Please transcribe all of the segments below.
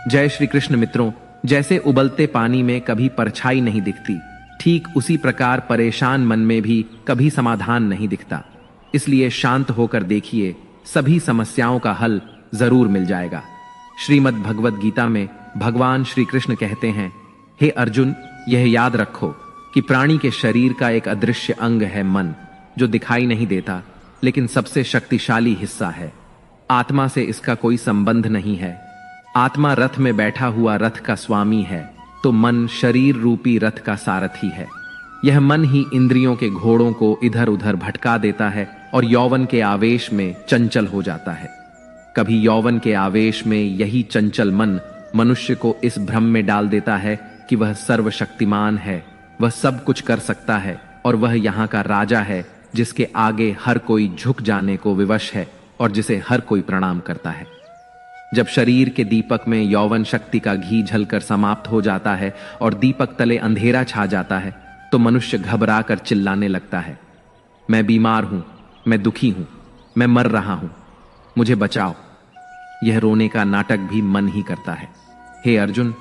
जय श्री कृष्ण मित्रों, जैसे उबलते पानी में कभी परछाई नहीं दिखती, ठीक उसी प्रकार परेशान मन में भी कभी समाधान नहीं दिखता। इसलिए शांत होकर देखिए, सभी समस्याओं का हल जरूर मिल जाएगा। श्रीमद् भगवद गीता में भगवान श्री कृष्ण कहते हैं, हे अर्जुन, यह याद रखो कि प्राणी के शरीर का एक अदृश्य अंग है मन, जो दिखाई नहीं देता लेकिन सबसे शक्तिशाली हिस्सा है। आत्मा से इसका कोई संबंध नहीं है। आत्मा रथ में बैठा हुआ रथ का स्वामी है, तो मन शरीर रूपी रथ का सारथी है। यह मन ही इंद्रियों के घोड़ों को इधर उधर भटका देता है और यौवन के आवेश में चंचल हो जाता है। कभी यौवन के आवेश में यही चंचल मन मनुष्य को इस भ्रम में डाल देता है कि वह सर्वशक्तिमान है, वह सब कुछ कर सकता है और वह यहाँ का राजा है, जिसके आगे हर कोई झुक जाने को विवश है और जिसे हर कोई प्रणाम करता है। जब शरीर के दीपक में यौवन शक्ति का घी झलकर समाप्त हो जाता है और दीपक तले अंधेरा छा जाता है, तो मनुष्य घबरा कर चिल्लाने लगता है, मैं बीमार हूं, मैं दुखी हूं, मैं मर रहा हूं, मुझे बचाओ। यह रोने का नाटक भी मन ही करता है। हे अर्जुन,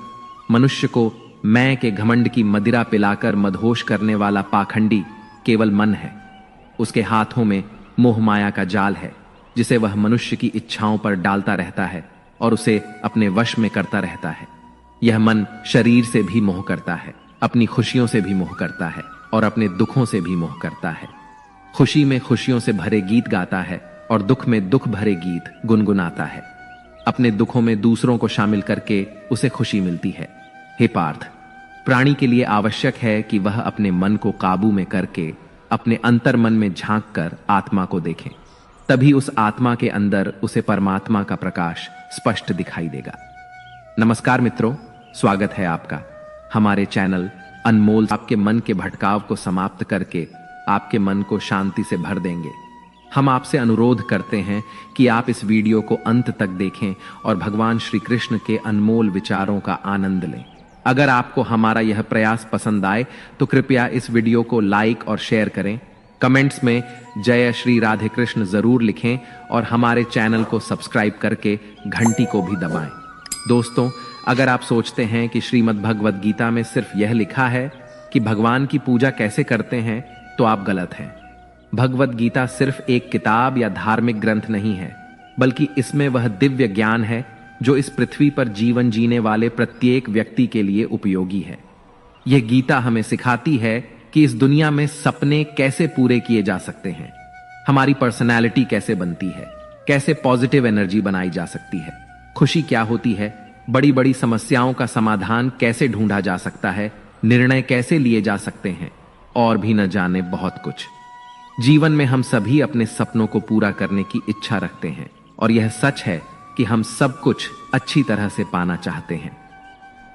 मनुष्य को मैं के घमंड की मदिरा पिलाकर मदहोश करने वाला पाखंडी केवल मन है। उसके हाथों में मोह माया का जाल है, जिसे वह मनुष्य की इच्छाओं पर डालता रहता है और उसे अपने वश में करता रहता है। यह मन शरीर से भी मोह करता है, अपनी खुशियों से भी मोह करता है और अपने दुखों से भी मोह करता है। खुशी में खुशियों से भरे गीत गाता है और दुख में दुख भरे गीत गुनगुनाता है। अपने दुखों में दूसरों को शामिल करके उसे खुशी मिलती है। हे पार्थ, प्राणी के लिए आवश्यक है कि वह अपने मन को काबू में करके अपने अंतर मन में झांक कर आत्मा को देखे। तभी उस आत्मा के अंदर उसे परमात्मा का प्रकाश स्पष्ट दिखाई देगा। नमस्कार मित्रों, स्वागत है आपका हमारे चैनल अनमोल। आपके मन के भटकाव को समाप्त करके आपके मन को शांति से भर देंगे। हम आपसे अनुरोध करते हैं कि आप इस वीडियो को अंत तक देखें और भगवान श्री कृष्ण के अनमोल विचारों का आनंद लें। अगर आपको हमारा यह प्रयास पसंद आए तो कृपया इस वीडियो को लाइक और शेयर करें। कमेंट्स में जय श्री राधे कृष्ण जरूर लिखें और हमारे चैनल को सब्सक्राइब करके घंटी को भी दबाएं। दोस्तों, अगर आप सोचते हैं कि श्रीमद् भगवद गीता में सिर्फ यह लिखा है कि भगवान की पूजा कैसे करते हैं, तो आप गलत हैं। भगवद गीता सिर्फ एक किताब या धार्मिक ग्रंथ नहीं है, बल्कि इसमें वह दिव्य ज्ञान है जो इस पृथ्वी पर जीवन जीने वाले प्रत्येक व्यक्ति के लिए उपयोगी है। यह गीता हमें सिखाती है कि इस दुनिया में सपने कैसे पूरे किए जा सकते हैं, हमारी पर्सनैलिटी कैसे बनती है, कैसे पॉजिटिव एनर्जी बनाई जा सकती है, खुशी क्या होती है, बड़ी बड़ी समस्याओं का समाधान कैसे ढूंढा जा सकता है, निर्णय कैसे लिए जा सकते हैं और भी न जाने बहुत कुछ। जीवन में हम सभी अपने सपनों को पूरा करने की इच्छा रखते हैं और यह सच है कि हम सब कुछ अच्छी तरह से पाना चाहते हैं।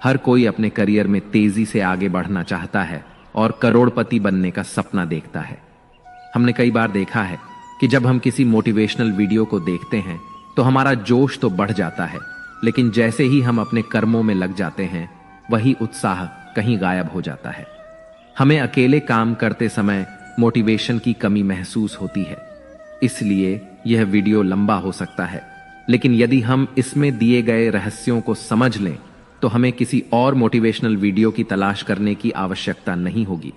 हर कोई अपने करियर में तेजी से आगे बढ़ना चाहता है और करोड़पति बनने का सपना देखता है। हमने कई बार देखा है कि जब हम किसी मोटिवेशनल वीडियो को देखते हैं तो हमारा जोश तो बढ़ जाता है, लेकिन जैसे ही हम अपने कर्मों में लग जाते हैं, वही उत्साह कहीं गायब हो जाता है। हमें अकेले काम करते समय मोटिवेशन की कमी महसूस होती है। इसलिए यह वीडियो लंबा हो सकता है, लेकिन यदि हम इसमें दिए गए रहस्यों को समझ लें तो हमें किसी और मोटिवेशनल वीडियो की तलाश करने की आवश्यकता नहीं होगी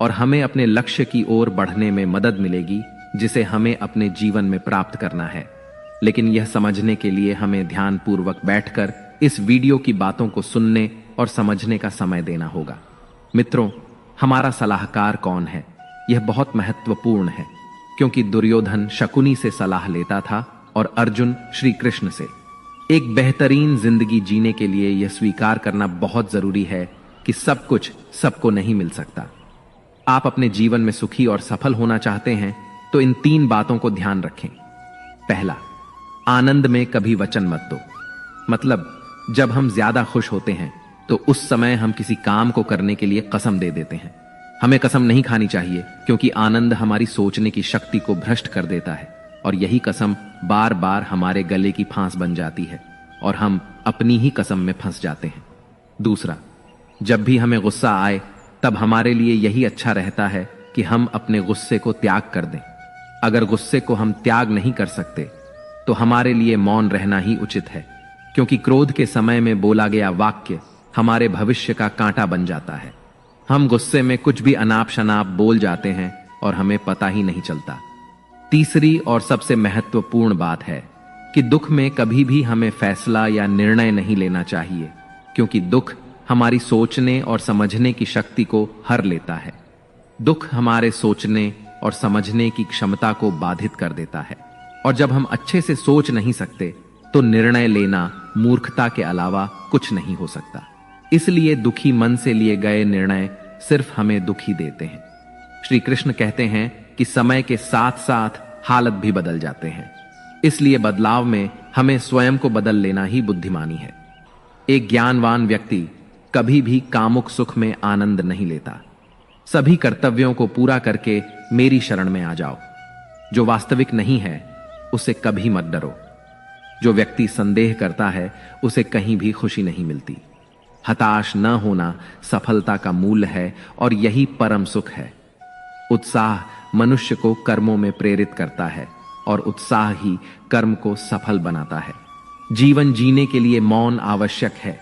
और हमें अपने लक्ष्य की ओर बढ़ने में मदद मिलेगी, जिसे हमें अपने जीवन में प्राप्त करना है। लेकिन यह समझने के लिए हमें ध्यानपूर्वक बैठकर इस वीडियो की बातों को सुनने और समझने का समय देना होगा। मित्रों, हमारा सलाहकार कौन है? यह बहुत महत्वपूर्ण है, क्योंकि दुर्योधन शकुनी से सलाह लेता था और अर्जुन श्री कृष्ण से। एक बेहतरीन जिंदगी जीने के लिए यह स्वीकार करना बहुत जरूरी है कि सब कुछ सबको नहीं मिल सकता। आप अपने जीवन में सुखी और सफल होना चाहते हैं तो इन 3 बातों को ध्यान रखें। पहला, आनंद में कभी वचन मत दो। मतलब, जब हम ज्यादा खुश होते हैं तो उस समय हम किसी काम को करने के लिए कसम दे देते हैं। हमें कसम नहीं खानी चाहिए, क्योंकि आनंद हमारी सोचने की शक्ति को भ्रष्ट कर देता है और यही कसम बार बार हमारे गले की फांस बन जाती है और हम अपनी ही कसम में फंस जाते हैं। दूसरा, जब भी हमें गुस्सा आए तब हमारे लिए यही अच्छा रहता है कि हम अपने गुस्से को त्याग कर दें। अगर गुस्से को हम त्याग नहीं कर सकते तो हमारे लिए मौन रहना ही उचित है, क्योंकि क्रोध के समय में बोला गया वाक्य हमारे भविष्य का कांटा बन जाता है। हम गुस्से में कुछ भी अनाप शनाप बोल जाते हैं और हमें पता ही नहीं चलता। तीसरी और सबसे महत्वपूर्ण बात है कि दुख में कभी भी हमें फैसला या निर्णय नहीं लेना चाहिए, क्योंकि दुख हमारी सोचने और समझने की शक्ति को हर लेता है। दुख हमारे सोचने और समझने की क्षमता को बाधित कर देता है, और जब हम अच्छे से सोच नहीं सकते तो निर्णय लेना मूर्खता के अलावा कुछ नहीं हो सकता। इसलिए दुखी मन से लिए गए निर्णय सिर्फ हमें दुखी देते हैं। श्री कृष्ण कहते हैं कि समय के साथ साथ हालत भी बदल जाते हैं, इसलिए बदलाव में हमें स्वयं को बदल लेना ही बुद्धिमानी है। एक ज्ञानवान व्यक्ति कभी भी कामुक सुख में आनंद नहीं लेता। सभी कर्तव्यों को पूरा करके मेरी शरण में आ जाओ। जो वास्तविक नहीं है उसे कभी मत डरो। जो व्यक्ति संदेह करता है उसे कहीं भी खुशी नहीं मिलती। हताश न होना सफलता का मूल है और यही परम सुख है। उत्साह मनुष्य को कर्मों में प्रेरित करता है और उत्साह ही कर्म को सफल बनाता है। जीवन जीने के लिए मौन आवश्यक है,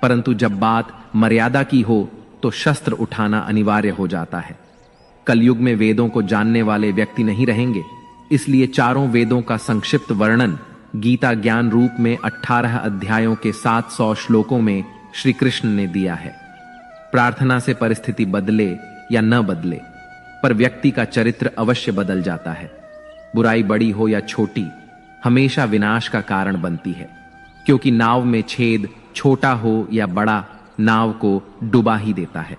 परंतु जब बात मर्यादा की हो तो शस्त्र उठाना अनिवार्य हो जाता है। कलयुग में वेदों को जानने वाले व्यक्ति नहीं रहेंगे, इसलिए चारों वेदों का संक्षिप्त वर्णन गीता ज्ञान रूप में 18 अध्यायों के 700 श्लोकों में श्री कृष्ण ने दिया है। प्रार्थना से परिस्थिति बदले या न बदले, पर व्यक्ति का चरित्र अवश्य बदल जाता है। बुराई बड़ी हो या छोटी हमेशा विनाश का कारण बनती है, क्योंकि नाव में छेद छोटा हो या बड़ा नाव को डुबा ही देता है।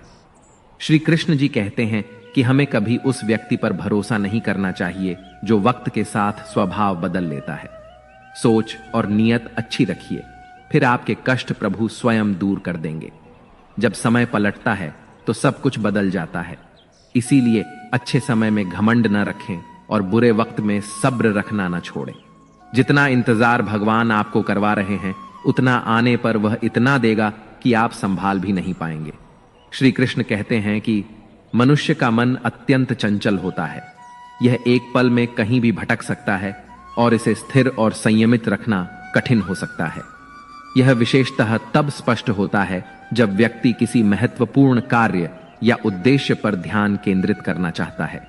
श्री कृष्ण जी कहते हैं कि हमें कभी उस व्यक्ति पर भरोसा नहीं करना चाहिए जो वक्त के साथ स्वभाव बदल लेता है। सोच और नियत अच्छी रखिए, फिर आपके कष्ट प्रभु स्वयं दूर कर देंगे। जब समय पलटता है तो सब कुछ बदल जाता है। इसीलिए अच्छे समय में घमंड न रखें और बुरे वक्त में सब्र रखना न छोड़ें। जितना इंतजार भगवान आपको करवा रहे हैं, उतना आने पर वह इतना देगा कि आप संभाल भी नहीं पाएंगे। श्री कृष्ण कहते हैं कि मनुष्य का मन अत्यंत चंचल होता है। यह एक पल में कहीं भी भटक सकता है और इसे स्थिर और संयमित रखना कठिन हो सकता है। यह विशेषतः तब स्पष्ट होता है जब व्यक्ति किसी महत्वपूर्ण कार्य या उद्देश्य पर ध्यान केंद्रित करना चाहता है।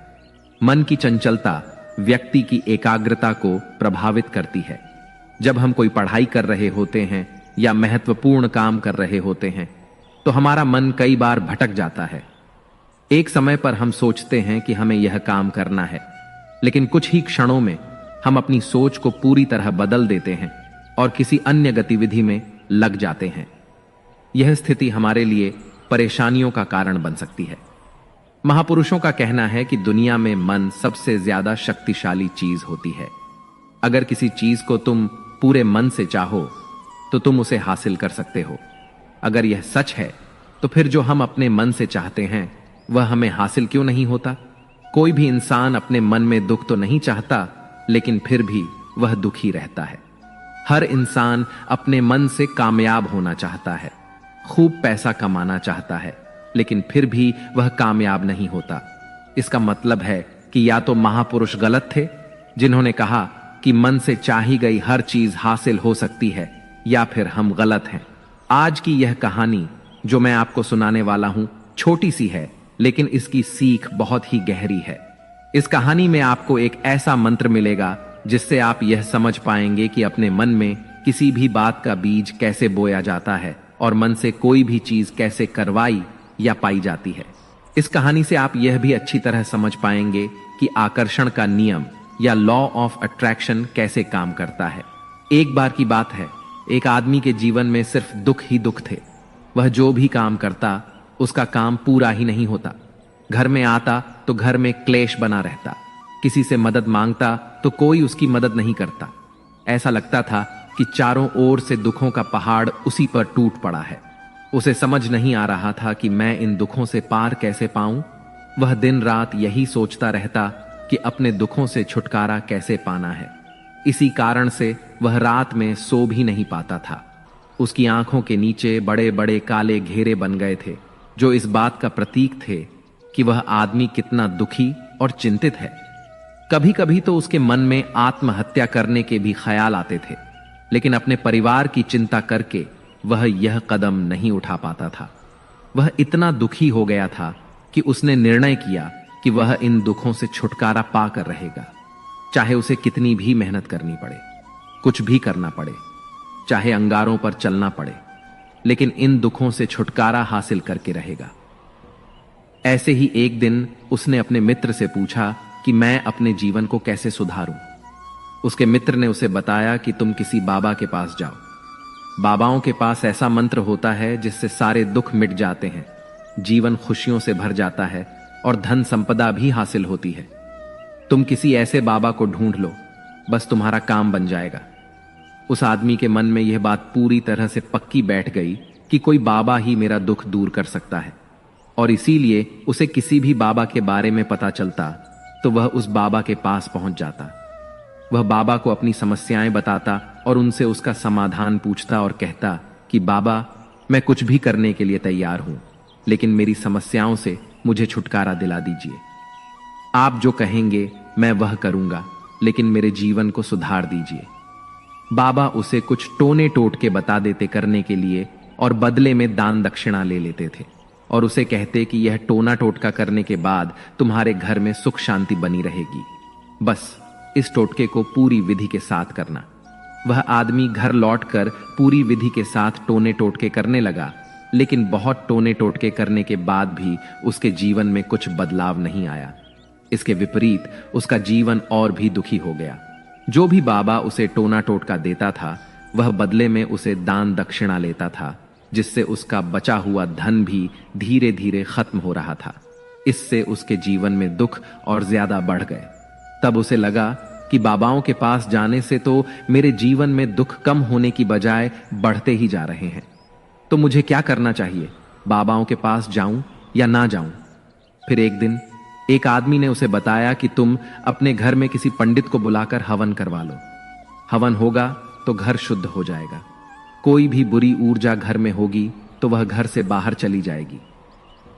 मन की चंचलता व्यक्ति की एकाग्रता को प्रभावित करती है। जब हम कोई पढ़ाई कर रहे होते हैं या महत्वपूर्ण काम कर रहे होते हैं तो हमारा मन कई बार भटक जाता है। एक समय पर हम सोचते हैं कि हमें यह काम करना है, लेकिन कुछ ही क्षणों में हम अपनी सोच को पूरी तरह बदल देते हैं और किसी अन्य गतिविधि में लग जाते हैं। यह स्थिति हमारे लिए परेशानियों का कारण बन सकती है। महापुरुषों का कहना है कि दुनिया में मन सबसे ज्यादा शक्तिशाली चीज होती है। अगर किसी चीज को तुम पूरे मन से चाहो तो तुम उसे हासिल कर सकते हो। अगर यह सच है तो फिर जो हम अपने मन से चाहते हैं वह हमें हासिल क्यों नहीं होता? कोई भी इंसान अपने मन में दुख तो नहीं चाहता, लेकिन फिर भी वह दुखी रहता है। हर इंसान अपने मन से कामयाब होना चाहता है, खूब पैसा कमाना चाहता है, लेकिन फिर भी वह कामयाब नहीं होता। इसका मतलब है कि या तो महापुरुष गलत थे जिन्होंने कहा कि मन से चाही गई हर चीज हासिल हो सकती है, या फिर हम गलत हैं। आज की यह कहानी जो मैं आपको सुनाने वाला हूं छोटी सी है, लेकिन इसकी सीख बहुत ही गहरी है। इस कहानी में आपको एक ऐसा मंत्र मिलेगा जिससे आप यह समझ पाएंगे कि अपने मन में किसी भी बात का बीज कैसे बोया जाता है और मन से कोई भी चीज कैसे करवाई या पाई जाती है। इस कहानी से आप यह भी अच्छी तरह समझ पाएंगे कि आकर्षण का नियम या लॉ ऑफ अट्रैक्शन कैसे काम करता है। एक बार की बात है, एक आदमी के जीवन में सिर्फ दुख ही दुख थे। वह जो भी काम करता उसका काम पूरा ही नहीं होता। घर में आता तो घर में क्लेश बना रहता, किसी से मदद मांगता तो कोई उसकी मदद नहीं करता। ऐसा लगता था कि चारों ओर से दुखों का पहाड़ उसी पर टूट पड़ा है। उसे समझ नहीं आ रहा था कि मैं इन दुखों से पार कैसे पाऊं। वह दिन रात यही सोचता रहता कि अपने दुखों से छुटकारा कैसे पाना है। इसी कारण से वह रात में सो भी नहीं पाता था। उसकी आंखों के नीचे बड़े बड़े काले घेरे बन गए थे, जो इस बात का प्रतीक थे कि वह आदमी कितना दुखी और चिंतित है। कभी कभी तो उसके मन में आत्महत्या करने के भी ख्याल आते थे, लेकिन अपने परिवार की चिंता करके वह यह कदम नहीं उठा पाता था। वह इतना दुखी हो गया था कि उसने निर्णय किया कि वह इन दुखों से छुटकारा पाकर रहेगा, चाहे उसे कितनी भी मेहनत करनी पड़े, कुछ भी करना पड़े, चाहे अंगारों पर चलना पड़े, लेकिन इन दुखों से छुटकारा हासिल करके रहेगा। ऐसे ही एक दिन उसने अपने मित्र से पूछा कि मैं अपने जीवन को कैसे सुधारूं। उसके मित्र ने उसे बताया कि तुम किसी बाबा के पास जाओ। बाबाओं के पास ऐसा मंत्र होता है जिससे सारे दुख मिट जाते हैं, जीवन खुशियों से भर जाता है और धन संपदा भी हासिल होती है। तुम किसी ऐसे बाबा को ढूंढ लो, बस तुम्हारा काम बन जाएगा। उस आदमी के मन में यह बात पूरी तरह से पक्की बैठ गई कि कोई बाबा ही मेरा दुख दूर कर सकता है, और इसीलिए उसे किसी भी बाबा के बारे में पता चलता तो वह उस बाबा के पास पहुंच जाता। वह बाबा को अपनी समस्याएं बताता और उनसे उसका समाधान पूछता और कहता कि बाबा, मैं कुछ भी करने के लिए तैयार हूं, लेकिन मेरी समस्याओं से मुझे छुटकारा दिला दीजिए। आप जो कहेंगे मैं वह करूंगा, लेकिन मेरे जीवन को सुधार दीजिए। बाबा उसे कुछ टोने टोटके बता देते करने के लिए और बदले में दान दक्षिणा ले लेते थे और उसे कहते कि यह टोना टोटका करने के बाद तुम्हारे घर में सुख शांति बनी रहेगी, बस इस टोटके को पूरी विधि के साथ करना। वह आदमी घर लौटकर पूरी विधि के साथ टोने टोटके करने लगा, लेकिन बहुत टोने टोटके करने के बाद भी उसके जीवन में कुछ बदलाव नहीं आया। इसके विपरीत उसका जीवन और भी दुखी हो गया। जो भी बाबा उसे टोना टोटका देता था वह बदले में उसे दान दक्षिणा लेता था, जिससे उसका बचा हुआ धन भी धीरे धीरे खत्म हो रहा था। इससे उसके जीवन में दुख और ज्यादा बढ़ गए। तब उसे लगा कि बाबाओं के पास जाने से तो मेरे जीवन में दुख कम होने की बजाय बढ़ते ही जा रहे हैं, तो मुझे क्या करना चाहिए? बाबाओं के पास जाऊं या ना जाऊं? फिर एक दिन एक आदमी ने उसे बताया कि तुम अपने घर में किसी पंडित को बुलाकर हवन करवा लो। हवन होगा तो घर शुद्ध हो जाएगा। कोई भी बुरी ऊर्जा घर में होगी तो वह घर से बाहर चली जाएगी।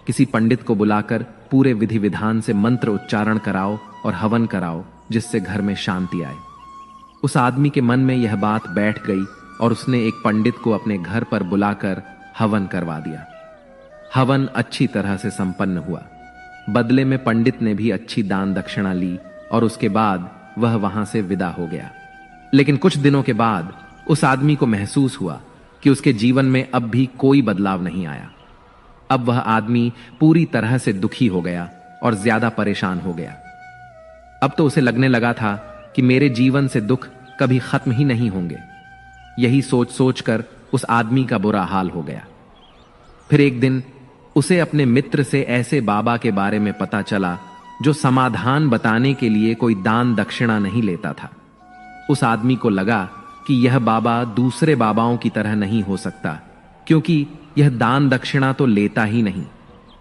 किसी पंडित को बुलाकर पूरे विधि विधान से मंत्र उच्चारण कराओ और हवन कराओ, जिससे घर में शांति आए। उस आदमी के मन में यह बात बैठ गई और उसने एक पंडित को अपने घर पर बुलाकर हवन करवा दिया। हवन अच्छी तरह से संपन्न हुआ। बदले में पंडित ने भी अच्छी दान दक्षिणा ली और उसके बाद वह वहां से विदा हो गया। लेकिन कुछ दिनों के बाद उस आदमी को महसूस हुआ कि उसके जीवन में अब भी कोई बदलाव नहीं आया। अब वह आदमी पूरी तरह से दुखी हो गया और ज्यादा परेशान हो गया। अब तो उसे लगने लगा था कि मेरे जीवन से दुख कभी खत्म ही नहीं होंगे। यही सोच सोचकर उस आदमी का बुरा हाल हो गया। फिर एक दिन उसे अपने मित्र से ऐसे बाबा के बारे में पता चला जो समाधान बताने के लिए कोई दान दक्षिणा नहीं लेता था। उस आदमी को लगा कि यह बाबा दूसरे बाबाओं की तरह नहीं हो सकता, क्योंकि यह दान दक्षिणा तो लेता ही नहीं,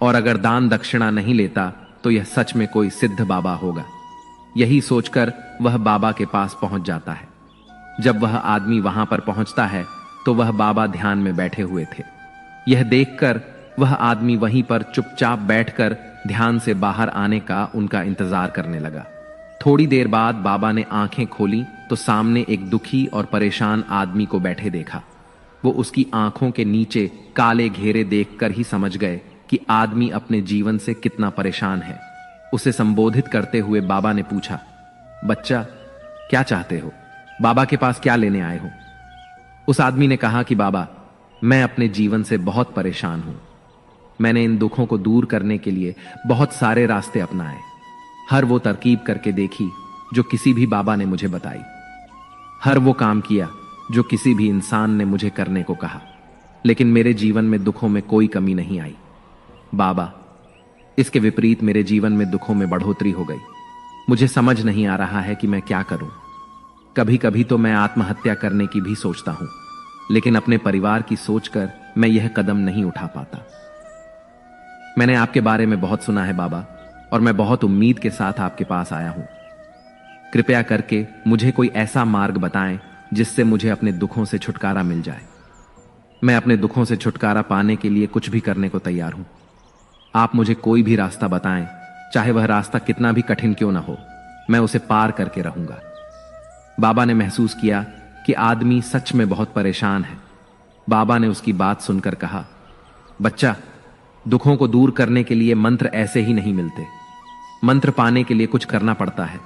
और अगर दान दक्षिणा नहीं लेता तो यह सच में कोई सिद्ध बाबा होगा। यही सोचकर वह बाबा के पास पहुंच जाता है। जब वह आदमी वहां पर पहुंचता है तो वह बाबा ध्यान में बैठे हुए थे। यह देखकर वह आदमी वहीं पर चुपचाप बैठकर ध्यान से बाहर आने का उनका इंतजार करने लगा। थोड़ी देर बाद बाबा ने आंखें खोली तो सामने एक दुखी और परेशान आदमी को बैठे देखा। वो उसकी आंखों के नीचे काले घेरे देखकर ही समझ गए कि आदमी अपने जीवन से कितना परेशान है। उसे संबोधित करते हुए बाबा ने पूछा, बच्चा, क्या चाहते हो? बाबा के पास क्या लेने आए हो? उस आदमी ने कहा कि बाबा, मैं अपने जीवन से बहुत परेशान हूं। मैंने इन दुखों को दूर करने के लिए बहुत सारे रास्ते अपनाए, हर वो तरकीब करके देखी जो किसी भी बाबा ने मुझे बताई, हर वो काम किया जो किसी भी इंसान ने मुझे करने को कहा, लेकिन मेरे जीवन में दुखों में कोई कमी नहीं आई। बाबा, इसके विपरीत मेरे जीवन में दुखों में बढ़ोतरी हो गई। मुझे समझ नहीं आ रहा है कि मैं क्या करूं। कभी कभी तो मैं आत्महत्या करने की भी सोचता हूं, लेकिन अपने परिवार की सोचकर मैं यह कदम नहीं उठा पाता। मैंने आपके बारे में बहुत सुना है बाबा, और मैं बहुत उम्मीद के साथ आपके पास आया हूं। कृपया करके मुझे कोई ऐसा मार्ग बताएं जिससे मुझे अपने दुखों से छुटकारा मिल जाए। मैं अपने दुखों से छुटकारा पाने के लिए कुछ भी करने को तैयार हूं। आप मुझे कोई भी रास्ता बताएं, चाहे वह रास्ता कितना भी कठिन क्यों ना हो, मैं उसे पार करके रहूंगा। बाबा ने महसूस किया कि कि आदमी सच में बहुत परेशान है। बाबा ने उसकी बात सुनकर कहा, बच्चा, दुखों को दूर करने के लिए मंत्र ऐसे ही नहीं मिलते। मंत्र पाने के लिए कुछ करना पड़ता है।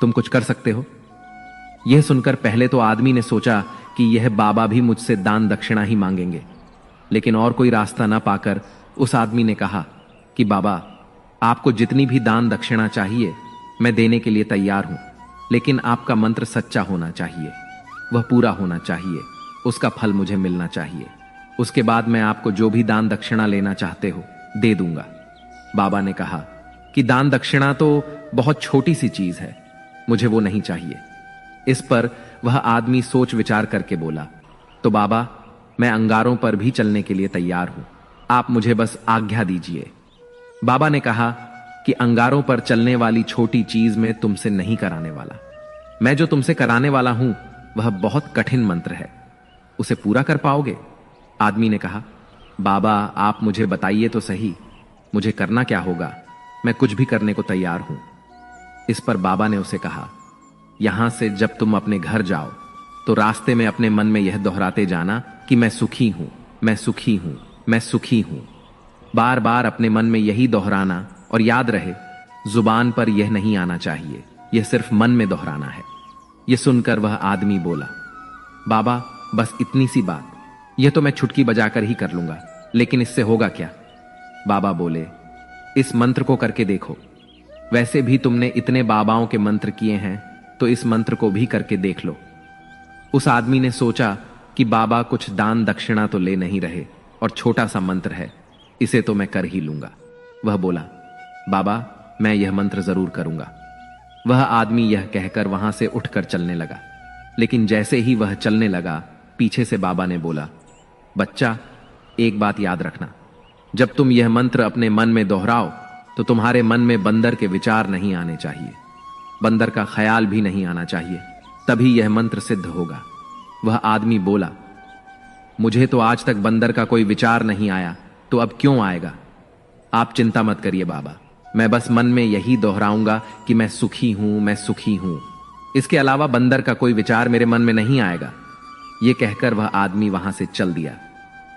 तुम कुछ कर सकते हो? यह सुनकर पहले तो आदमी ने सोचा कि यह बाबा भी मुझसे दान दक्षिणा ही मांगेंगे, लेकिन और कोई रास्ता ना पाकर उस आदमी ने कहा कि बाबा, आपको जितनी भी दान दक्षिणा चाहिए मैं देने के लिए तैयार हूं, लेकिन आपका मंत्र सच्चा होना चाहिए, वह पूरा होना चाहिए, उसका फल मुझे मिलना चाहिए। उसके बाद मैं आपको जो भी दान दक्षिणा लेना चाहते हो दे दूंगा। बाबा ने कहा कि दान दक्षिणा तो बहुत छोटी सी चीज है, मुझे वो नहीं चाहिए। इस पर वह आदमी सोच विचार करके बोला, तो बाबा, मैं अंगारों पर भी चलने के लिए तैयार हूं, आप मुझे बस आज्ञा दीजिए। बाबा ने कहा कि अंगारों पर चलने वाली छोटी चीज मैं तुमसे नहीं कराने वाला। मैं जो तुमसे कराने वाला हूं वह बहुत कठिन मंत्र है, उसे पूरा कर पाओगे? आदमी ने कहा, बाबा, आप मुझे बताइए तो सही, मुझे करना क्या होगा? मैं कुछ भी करने को तैयार हूं। इस पर बाबा ने उसे कहा, यहां से जब तुम अपने घर जाओ तो रास्ते में अपने मन में यह दोहराते जाना कि मैं सुखी हूं, मैं सुखी हूं, मैं सुखी हूं। बार बार अपने मन में यही दोहराना, और याद रहे जुबान पर यह नहीं आना चाहिए, यह सिर्फ मन में दोहराना है। यह सुनकर वह आदमी बोला, बाबा, बस इतनी सी बात, यह तो मैं छुटकी बजाकर ही कर लूंगा, लेकिन इससे होगा क्या? बाबा बोले, इस मंत्र को करके देखो। वैसे भी तुमने इतने बाबाओं के मंत्र किए हैं, तो इस मंत्र को भी करके देख लो। उस आदमी ने सोचा कि बाबा कुछ दान दक्षिणा तो ले नहीं रहे और छोटा सा मंत्र है, इसे तो मैं कर ही लूंगा। वह बोला, बाबा, मैं यह मंत्र जरूर करूंगा। वह आदमी यह कहकर वहां से उठकर चलने लगा, लेकिन जैसे ही वह चलने लगा, पीछे से बाबा ने बोला, बच्चा, एक बात याद रखना, जब तुम यह मंत्र अपने मन में दोहराओ तो तुम्हारे मन में बंदर के विचार नहीं आने चाहिए, बंदर का ख्याल भी नहीं आना चाहिए, तभी यह मंत्र सिद्ध होगा। वह आदमी बोला, मुझे तो आज तक बंदर का कोई विचार नहीं आया, तो अब क्यों आएगा? आप चिंता मत करिए बाबा, मैं बस मन में यही दोहराऊंगा कि मैं सुखी हूं, मैं सुखी हूं। इसके अलावा बंदर का कोई विचार मेरे मन में नहीं आएगा। यह कहकर वह आदमी वहां से चल दिया।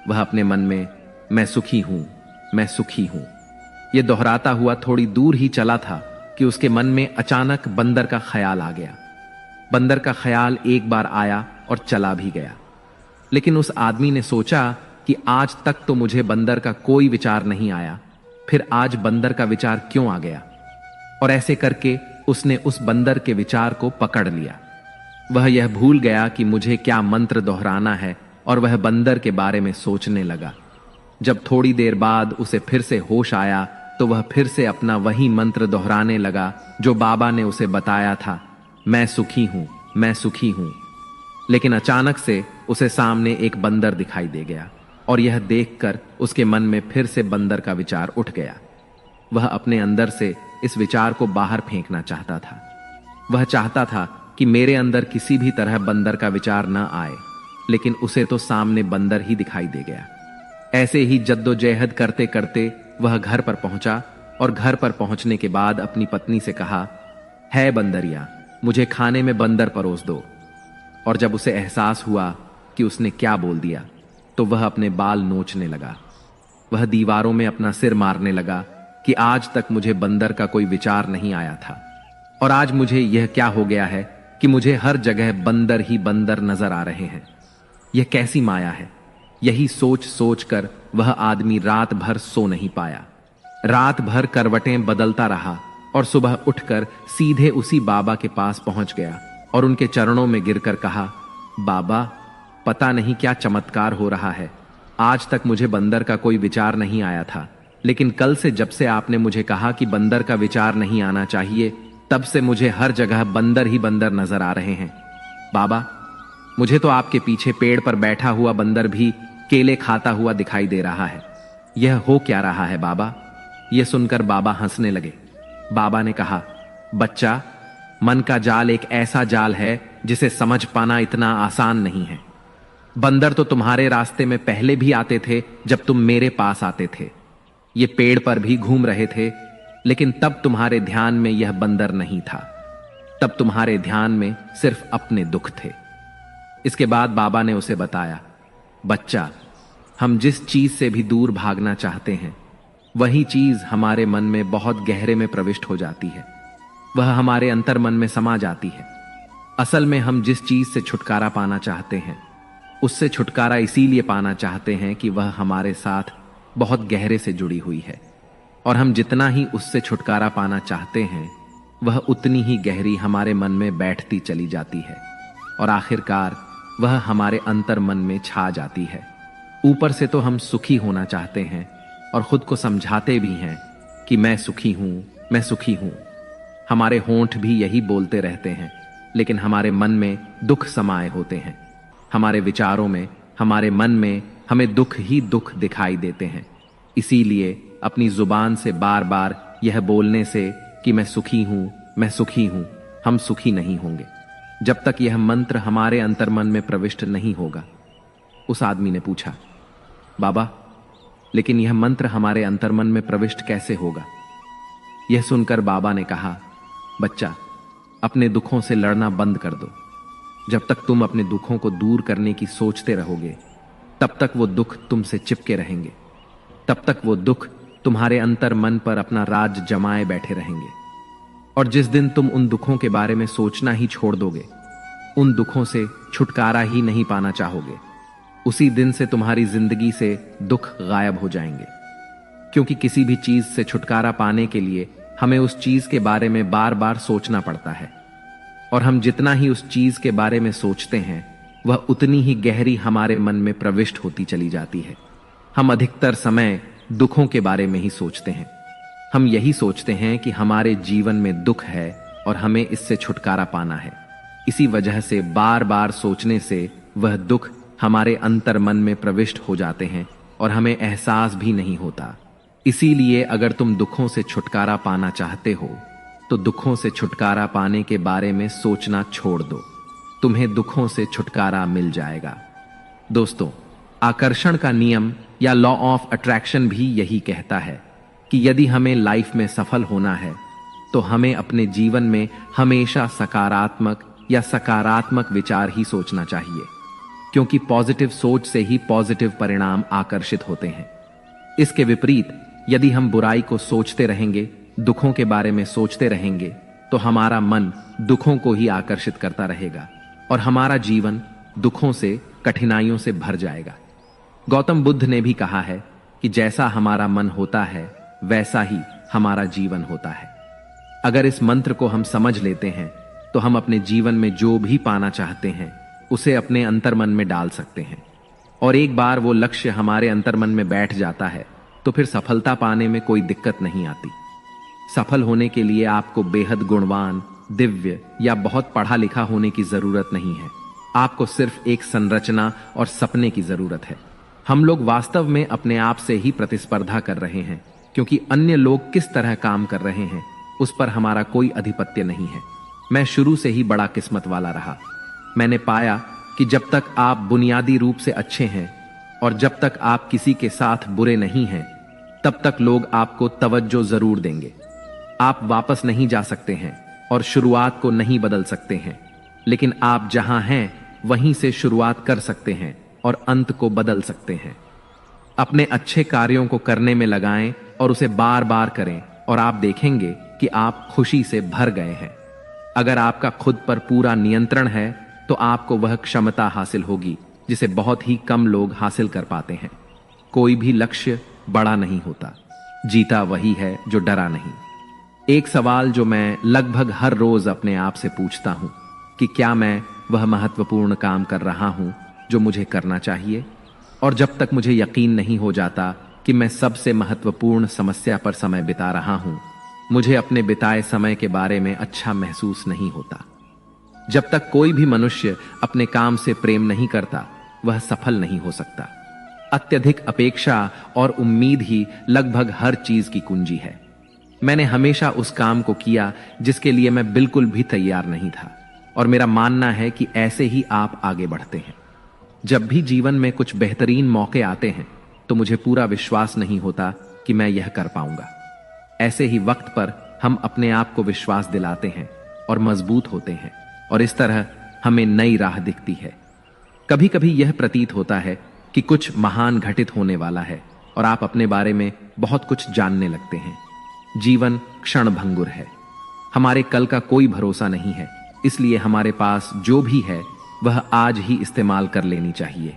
वह अपने मन में मैं सुखी हूं, मैं सुखी हूं, यह दोहराता हुआ थोड़ी दूर ही चला था कि उसके मन में अचानक बंदर का ख्याल आ गया। बंदर का ख्याल एक बार आया और चला भी गया, लेकिन उस आदमी ने सोचा कि आज तक तो मुझे बंदर का कोई विचार नहीं आया, फिर आज बंदर का विचार क्यों आ गया? और ऐसे करके उसने उस बंदर के विचार को पकड़ लिया। वह यह भूल गया कि मुझे क्या मंत्र दोहराना है, और वह बंदर के बारे में सोचने लगा। जब थोड़ी देर बाद उसे फिर से होश आया तो वह फिर से अपना वही मंत्र दोहराने लगा जो बाबा ने उसे बताया था, मैं सुखी हूं, मैं सुखी हूं। लेकिन अचानक से उसे सामने एक बंदर दिखाई दे गया, और यह देखकर उसके मन में फिर से बंदर का विचार उठ गया। वह अपने अंदर से इस विचार को बाहर फेंकना चाहता था। वह चाहता था कि मेरे अंदर किसी भी तरह बंदर का विचार न आए, लेकिन उसे तो सामने बंदर ही दिखाई दे गया। ऐसे ही जद्दोजहद करते करते वह घर पर पहुंचा, और घर पर पहुंचने के बाद अपनी पत्नी से कहा, है बंदरिया, मुझे खाने में बंदर परोस दो। और जब उसे एहसास हुआ कि उसने क्या बोल दिया, तो वह अपने बाल नोचने लगा। वह दीवारों में अपना सिर मारने लगा कि आज तक मुझे बंदर का कोई विचार नहीं आया था, और आज मुझे यह क्या हो गया है कि मुझे हर जगह बंदर ही बंदर नजर आ रहे हैं। यह कैसी माया है? यही सोच सोच कर वह आदमी रात भर सो नहीं पाया। रात भर करवटें बदलता रहा, और सुबह उठकर सीधे उसी बाबा के पास पहुंच गया और उनके चरणों में गिरकर कहा, बाबा, पता नहीं क्या चमत्कार हो रहा है। आज तक मुझे बंदर का कोई विचार नहीं आया था, लेकिन कल से जब से आपने मुझे कहा कि बंदर का विचार नहीं आना चाहिए, तब से मुझे हर जगह बंदर ही बंदर नजर आ रहे हैं। बाबा, मुझे तो आपके पीछे पेड़ पर बैठा हुआ बंदर भी केले खाता हुआ दिखाई दे रहा है। यह हो क्या रहा है बाबा? यह सुनकर बाबा हंसने लगे। बाबा ने कहा, बच्चा, मन का जाल एक ऐसा जाल है जिसे समझ पाना इतना आसान नहीं है। बंदर तो तुम्हारे रास्ते में पहले भी आते थे जब तुम मेरे पास आते थे। ये पेड़ पर भी घूम रहे थे, लेकिन तब तुम्हारे ध्यान में यह बंदर नहीं था। तब तुम्हारे ध्यान में सिर्फ अपने दुख थे। इसके बाद बाबा ने उसे बताया, बच्चा, हम जिस चीज से भी दूर भागना चाहते हैं वही चीज हमारे मन में बहुत गहरे में प्रविष्ट हो जाती है। वह हमारे अंतर मन में समा जाती है। असल में हम जिस चीज से छुटकारा पाना चाहते हैं उससे छुटकारा इसीलिए पाना चाहते हैं कि वह हमारे साथ बहुत गहरे से जुड़ी हुई है, और हम जितना ही उससे छुटकारा पाना चाहते हैं वह उतनी ही गहरी हमारे मन में बैठती चली जाती है, और आखिरकार वह हमारे अंतर मन में छा जाती है। ऊपर से तो हम सुखी होना चाहते हैं और खुद को समझाते भी हैं कि मैं सुखी हूं, मैं सुखी हूं। हमारे होंठ भी यही बोलते रहते हैं, लेकिन हमारे मन में दुख समाये होते हैं। हमारे विचारों में, हमारे मन में हमें दुख ही दुख दिखाई देते हैं। इसीलिए अपनी जुबान से बार बार यह बोलने से कि मैं सुखी हूं, मैं सुखी हूं, हम सुखी नहीं होंगे जब तक यह मंत्र हमारे अंतर्मन में प्रविष्ट नहीं होगा। उस आदमी ने पूछा, बाबा, लेकिन यह मंत्र हमारे अंतर्मन में प्रविष्ट कैसे होगा? यह सुनकर बाबा ने कहा, बच्चा, अपने दुखों से लड़ना बंद कर दो। जब तक तुम अपने दुखों को दूर करने की सोचते रहोगे तब तक वो दुख तुमसे चिपके रहेंगे। तब तक वो दुख तुम्हारे अंतर मन पर अपना राज जमाए बैठे रहेंगे। और जिस दिन तुम उन दुखों के बारे में सोचना ही छोड़ दोगे, उन दुखों से छुटकारा ही नहीं पाना चाहोगे, उसी दिन से तुम्हारी जिंदगी से दुख गायब हो जाएंगे। क्योंकि किसी भी चीज से छुटकारा पाने के लिए हमें उस चीज के बारे में बार बार सोचना पड़ता है, और हम जितना ही उस चीज के बारे में सोचते हैं वह उतनी ही गहरी हमारे मन में प्रविष्ट होती चली जाती है। हम अधिकतर समय दुखों के बारे में ही सोचते हैं। हम यही सोचते हैं कि हमारे जीवन में दुख है और हमें इससे छुटकारा पाना है। इसी वजह से बार बार सोचने से वह दुख हमारे अंतर मन में प्रविष्ट हो जाते हैं और हमें एहसास भी नहीं होता। इसीलिए अगर तुम दुखों से छुटकारा पाना चाहते हो तो दुखों से छुटकारा पाने के बारे में सोचना छोड़ दो। तुम्हें दुखों से छुटकारा मिल जाएगा। दोस्तों, आकर्षण का नियम या लॉ ऑफ अट्रैक्शन भी यही कहता है कि यदि हमें लाइफ में सफल होना है तो हमें अपने जीवन में हमेशा सकारात्मक या सकारात्मक विचार ही सोचना चाहिए, क्योंकि पॉजिटिव सोच से ही पॉजिटिव परिणाम आकर्षित होते हैं। इसके विपरीत यदि हम बुराई को सोचते रहेंगे, दुखों के बारे में सोचते रहेंगे, तो हमारा मन दुखों को ही आकर्षित करता रहेगा और हमारा जीवन दुखों से, कठिनाइयों से भर जाएगा। गौतम बुद्ध ने भी कहा है कि जैसा हमारा मन होता है वैसा ही हमारा जीवन होता है। अगर इस मंत्र को हम समझ लेते हैं तो हम अपने जीवन में जो भी पाना चाहते हैं उसे अपने अंतर्मन में डाल सकते हैं, और एक बार वो लक्ष्य हमारे अंतर्मन में बैठ जाता है तो फिर सफलता पाने में कोई दिक्कत नहीं आती। सफल होने के लिए आपको बेहद गुणवान, दिव्य या बहुत पढ़ा लिखा होने की जरूरत नहीं है। आपको सिर्फ एक संरचना और सपने की जरूरत है। हम लोग वास्तव में अपने आप से ही प्रतिस्पर्धा कर रहे हैं, क्योंकि अन्य लोग किस तरह काम कर रहे हैं उस पर हमारा कोई अधिपत्य नहीं है। मैं शुरू से ही बड़ा किस्मत वाला रहा। मैंने पाया कि जब तक आप बुनियादी रूप से अच्छे हैं और जब तक आप किसी के साथ बुरे नहीं हैं, तब तक लोग आपको तवज्जो जरूर देंगे। आप वापस नहीं जा सकते हैं और शुरुआत को नहीं बदल सकते हैं, लेकिन आप जहां हैं वहीं से शुरुआत कर सकते हैं और अंत को बदल सकते हैं। अपने अच्छे कार्यों को करने में लगाएं और उसे बार बार करें, और आप देखेंगे कि आप खुशी से भर गए हैं। अगर आपका खुद पर पूरा नियंत्रण है तो आपको वह क्षमता हासिल होगी जिसे बहुत ही कम लोग हासिल कर पाते हैं। कोई भी लक्ष्य बड़ा नहीं होता, जीता वही है जो डरा नहीं। एक सवाल जो मैं लगभग हर रोज अपने आप से पूछता हूं कि क्या मैं वह महत्वपूर्ण काम कर रहा हूं जो मुझे करना चाहिए? और जब तक मुझे यकीन नहीं हो जाता कि मैं सबसे महत्वपूर्ण समस्या पर समय बिता रहा हूं, मुझे अपने बिताए समय के बारे में अच्छा महसूस नहीं होता। जब तक कोई भी मनुष्य अपने काम से प्रेम नहीं करता, वह सफल नहीं हो सकता। अत्यधिक अपेक्षा और उम्मीद ही लगभग हर चीज की कुंजी है। मैंने हमेशा उस काम को किया जिसके लिए मैं बिल्कुल भी तैयार नहीं था, और मेरा मानना है कि ऐसे ही आप आगे बढ़ते हैं। जब भी जीवन में कुछ बेहतरीन मौके आते हैं तो मुझे पूरा विश्वास नहीं होता कि मैं यह कर पाऊंगा। ऐसे ही वक्त पर हम अपने आप को विश्वास दिलाते हैं और मजबूत होते हैं, और इस तरह हमें नई राह दिखती है। कभी कभी यह प्रतीत होता है कि कुछ महान घटित होने वाला है और आप अपने बारे में बहुत कुछ जानने लगते हैं। जीवन क्षणभंगुर है, हमारे कल का कोई भरोसा नहीं है, इसलिए हमारे पास जो भी है वह आज ही इस्तेमाल कर लेनी चाहिए।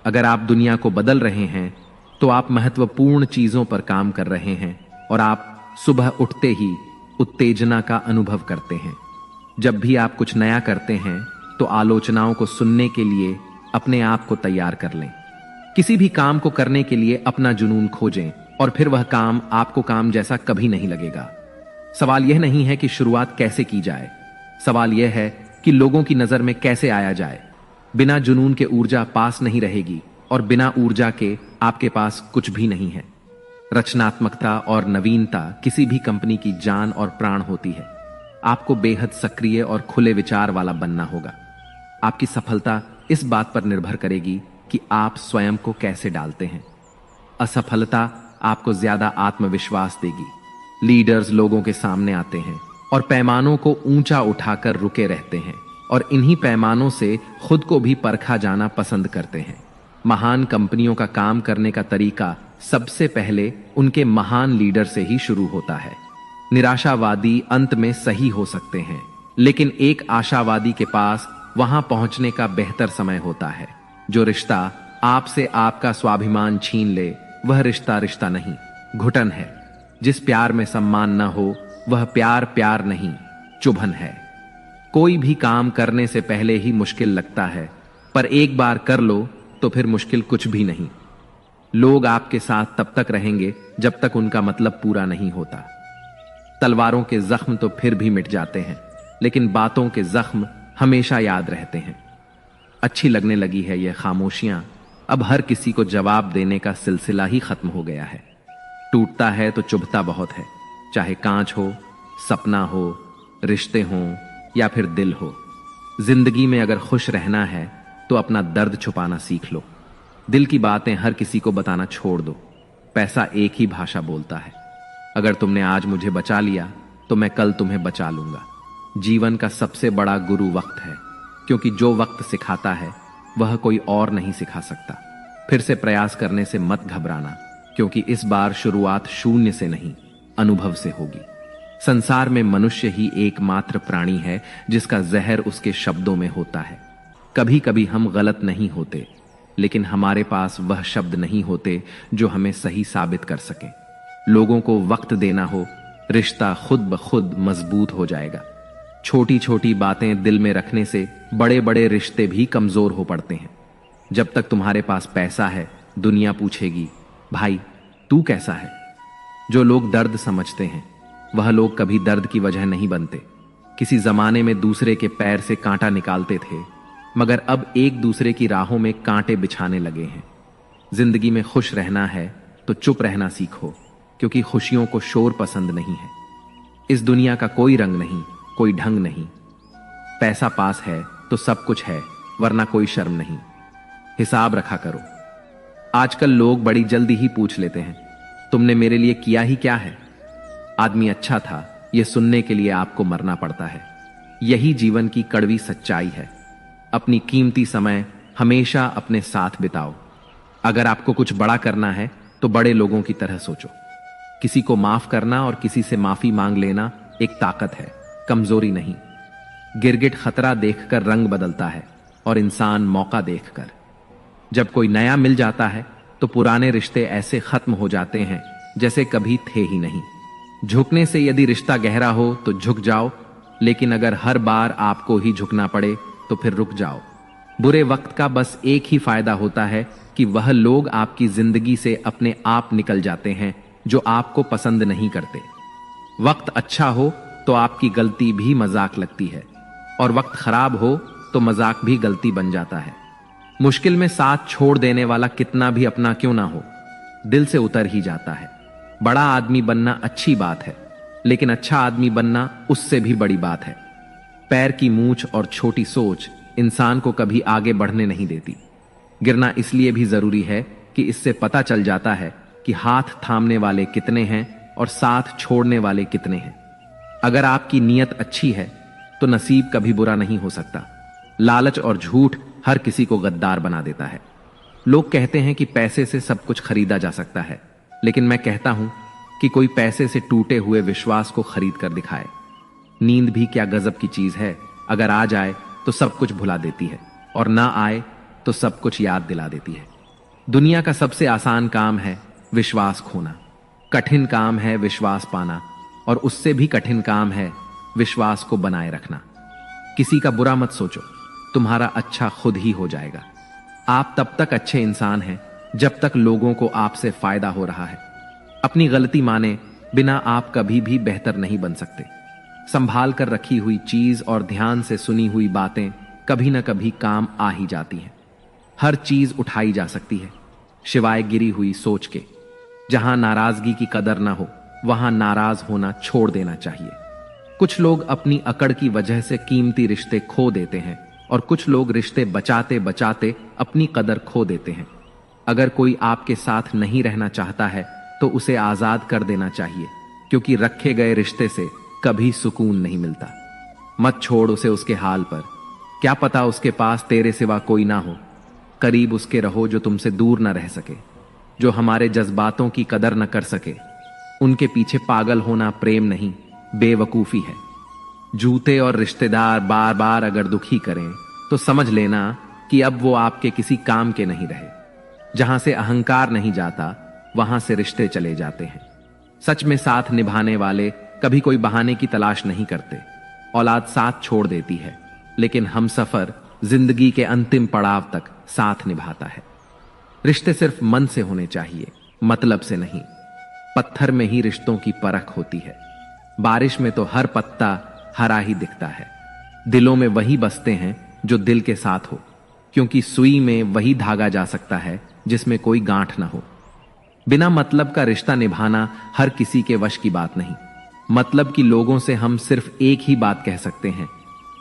अगर आप दुनिया को बदल रहे हैं तो आप महत्वपूर्ण चीजों पर काम कर रहे हैं और आप सुबह उठते ही उत्तेजना का अनुभव करते हैं। जब भी आप कुछ नया करते हैं तो आलोचनाओं को सुनने के लिए अपने आप को तैयार कर लें। किसी भी काम को करने के लिए अपना जुनून खोजें और फिर वह काम आपको काम जैसा कभी नहीं लगेगा। सवाल यह नहीं है कि शुरुआत कैसे की जाए, सवाल यह है कि लोगों की नजर में कैसे आया जाए। बिना जुनून के ऊर्जा पास नहीं रहेगी और बिना ऊर्जा के आपके पास कुछ भी नहीं है। रचनात्मकता और नवीनता किसी भी कंपनी की जान और प्राण होती है। आपको बेहद सक्रिय और खुले विचार वाला बनना होगा। आपकी सफलता इस बात पर निर्भर करेगी कि आप स्वयं को कैसे डालते हैं। असफलता आपको ज्यादा आत्मविश्वास देगी। लीडर्स लोगों के सामने आते हैं और पैमानों को ऊंचा उठाकर रुके रहते हैं और इन्हीं पैमानों से खुद को भी परखा जाना पसंद करते हैं। महान कंपनियों का काम करने का तरीका सबसे पहले उनके महान लीडर से ही शुरू होता है। निराशावादी अंत में सही हो सकते हैं, लेकिन एक आशावादी के पास वहां पहुंचने का बेहतर समय होता है। जो रिश्ता आपसे आपका स्वाभिमान छीन ले वह रिश्ता रिश्ता नहीं, घुटन है। जिस प्यार में सम्मान न हो वह प्यार प्यार नहीं, चुभन है। कोई भी काम करने से पहले ही मुश्किल लगता है, पर एक बार कर लो तो फिर मुश्किल कुछ भी नहीं। लोग आपके साथ तब तक रहेंगे जब तक उनका मतलब पूरा नहीं होता। तलवारों के जख्म तो फिर भी मिट जाते हैं, लेकिन बातों के जख्म हमेशा याद रहते हैं। अच्छी लगने लगी है यह खामोशियां, अब हर किसी को जवाब देने का सिलसिला ही खत्म हो गया है। टूटता है तो चुभता बहुत है, चाहे कांच हो, सपना हो, रिश्ते हों या फिर दिल हो। जिंदगी में अगर खुश रहना है तो अपना दर्द छुपाना सीख लो। दिल की बातें हर किसी को बताना छोड़ दो। पैसा एक ही भाषा बोलता है। अगर तुमने आज मुझे बचा लिया तो मैं कल तुम्हें बचा लूंगा। जीवन का सबसे बड़ा गुरु वक्त है, क्योंकि जो वक्त सिखाता है वह कोई और नहीं सिखा सकता। फिर से प्रयास करने से मत घबराना, क्योंकि इस बार शुरुआत शून्य से नहीं, अनुभव से होगी। संसार में मनुष्य ही एकमात्र प्राणी है जिसका जहर उसके शब्दों में होता है। कभी कभी हम गलत नहीं होते, लेकिन हमारे पास वह शब्द नहीं होते जो हमें सही साबित कर सके। लोगों को वक्त देना हो, रिश्ता खुद ब खुद मजबूत हो जाएगा। छोटी छोटी बातें दिल में रखने से बड़े बड़े रिश्ते भी कमजोर हो पड़ते हैं। जब तक तुम्हारे पास पैसा है, दुनिया पूछेगी, भाई तू कैसा है। जो लोग दर्द समझते हैं वह लोग कभी दर्द की वजह नहीं बनते। किसी जमाने में दूसरे के पैर से कांटा निकालते थे, मगर अब एक दूसरे की राहों में कांटे बिछाने लगे हैं। जिंदगी में खुश रहना है तो चुप रहना सीखो, क्योंकि खुशियों को शोर पसंद नहीं है। इस दुनिया का कोई रंग नहीं, कोई ढंग नहीं। पैसा पास है तो सब कुछ है, वरना कोई शर्म नहीं। हिसाब रखा करो। आजकल लोग बड़ी जल्दी ही पूछ लेते हैं, तुमने मेरे लिए किया ही क्या है। आदमी अच्छा था यह सुनने के लिए आपको मरना पड़ता है। यही जीवन की कड़वी सच्चाई है। अपनी कीमती समय हमेशा अपने साथ बिताओ। अगर आपको कुछ बड़ा करना है तो बड़े लोगों की तरह सोचो। किसी को माफ करना और किसी से माफी मांग लेना एक ताकत है, कमजोरी नहीं। गिरगिट खतरा देखकर रंग बदलता है और इंसान मौका देखकर। जब कोई नया मिल जाता है तो पुराने रिश्ते ऐसे खत्म हो जाते हैं जैसे कभी थे ही नहीं। झुकने से यदि रिश्ता गहरा हो तो झुक जाओ, लेकिन अगर हर बार आपको ही झुकना पड़े तो फिर रुक जाओ। बुरे वक्त का बस एक ही फायदा होता है कि वह लोग आपकी जिंदगी से अपने आप निकल जाते हैं जो आपको पसंद नहीं करते। वक्त अच्छा हो तो आपकी गलती भी मजाक लगती है, और वक्त खराब हो तो मजाक भी गलती बन जाता है। मुश्किल में साथ छोड़ देने वाला कितना भी अपना क्यों ना हो, दिल से उतर ही जाता है। बड़ा आदमी बनना अच्छी बात है, लेकिन अच्छा आदमी बनना उससे भी बड़ी बात है। पैर की मूंछ और छोटी सोच इंसान को कभी आगे बढ़ने नहीं देती। गिरना इसलिए भी जरूरी है कि इससे पता चल जाता है कि हाथ थामने वाले कितने हैं और साथ छोड़ने वाले कितने हैं। अगर आपकी नीयत अच्छी है तो नसीब कभी बुरा नहीं हो सकता। लालच और झूठ हर किसी को गद्दार बना देता है। लोग कहते हैं कि पैसे से सब कुछ खरीदा जा सकता है, लेकिन मैं कहता हूं कि कोई पैसे से टूटे हुए विश्वास को खरीद कर दिखाए। नींद भी क्या गजब की चीज है, अगर आ जाए तो सब कुछ भुला देती है और ना आए तो सब कुछ याद दिला देती है। दुनिया का सबसे आसान काम है विश्वास खोना, कठिन काम है विश्वास पाना, और उससे भी कठिन काम है विश्वास को बनाए रखना। किसी का बुरा मत सोचो, तुम्हारा अच्छा खुद ही हो जाएगा। आप तब तक अच्छे इंसान हैं जब तक लोगों को आपसे फायदा हो रहा है। अपनी गलती माने बिना आप कभी भी बेहतर नहीं बन सकते। संभाल कर रखी हुई चीज और ध्यान से सुनी हुई बातें कभी न कभी काम आ ही जाती हैं। हर चीज उठाई जा सकती है सिवाय गिरी हुई सोच के। जहां नाराजगी की कदर ना हो वहां नाराज होना छोड़ देना चाहिए। कुछ लोग अपनी अकड़ की वजह से कीमती रिश्ते खो देते हैं और कुछ लोग रिश्ते बचाते बचाते अपनी कदर खो देते हैं। अगर कोई आपके साथ नहीं रहना चाहता है तो उसे आजाद कर देना चाहिए, क्योंकि रखे गए रिश्ते से कभी सुकून नहीं मिलता। मत छोड़ उसे उसके हाल पर, क्या पता उसके पास तेरे सिवा कोई ना हो। करीब उसके रहो जो तुमसे दूर ना रह सके, जो हमारे जज्बातों की कदर न कर सके। उनके पीछे पागल होना प्रेम नहीं, बेवकूफी है। जूते और रिश्तेदार बार बार अगर दुखी करें तो समझ लेना कि अब वो आपके किसी काम के नहीं रहे। जहां से अहंकार नहीं जाता वहां से रिश्ते चले जाते हैं। सच में साथ निभाने वाले कभी कोई बहाने की तलाश नहीं करते। औलाद साथ छोड़ देती है, लेकिन हम सफर जिंदगी के अंतिम पड़ाव तक साथ निभाता है। रिश्ते सिर्फ मन से होने चाहिए, मतलब से नहीं। पत्थर में ही रिश्तों की परख होती है। बारिश में तो हर पत्ता हरा ही दिखता है। दिलों में वही बसते हैं जो दिल के साथ हो, क्योंकि सुई में वही धागा जा सकता है जिसमें कोई गांठ ना हो। बिना मतलब का रिश्ता निभाना हर किसी के वश की बात नहीं। मतलब की लोगों से हम सिर्फ एक ही बात कह सकते हैं,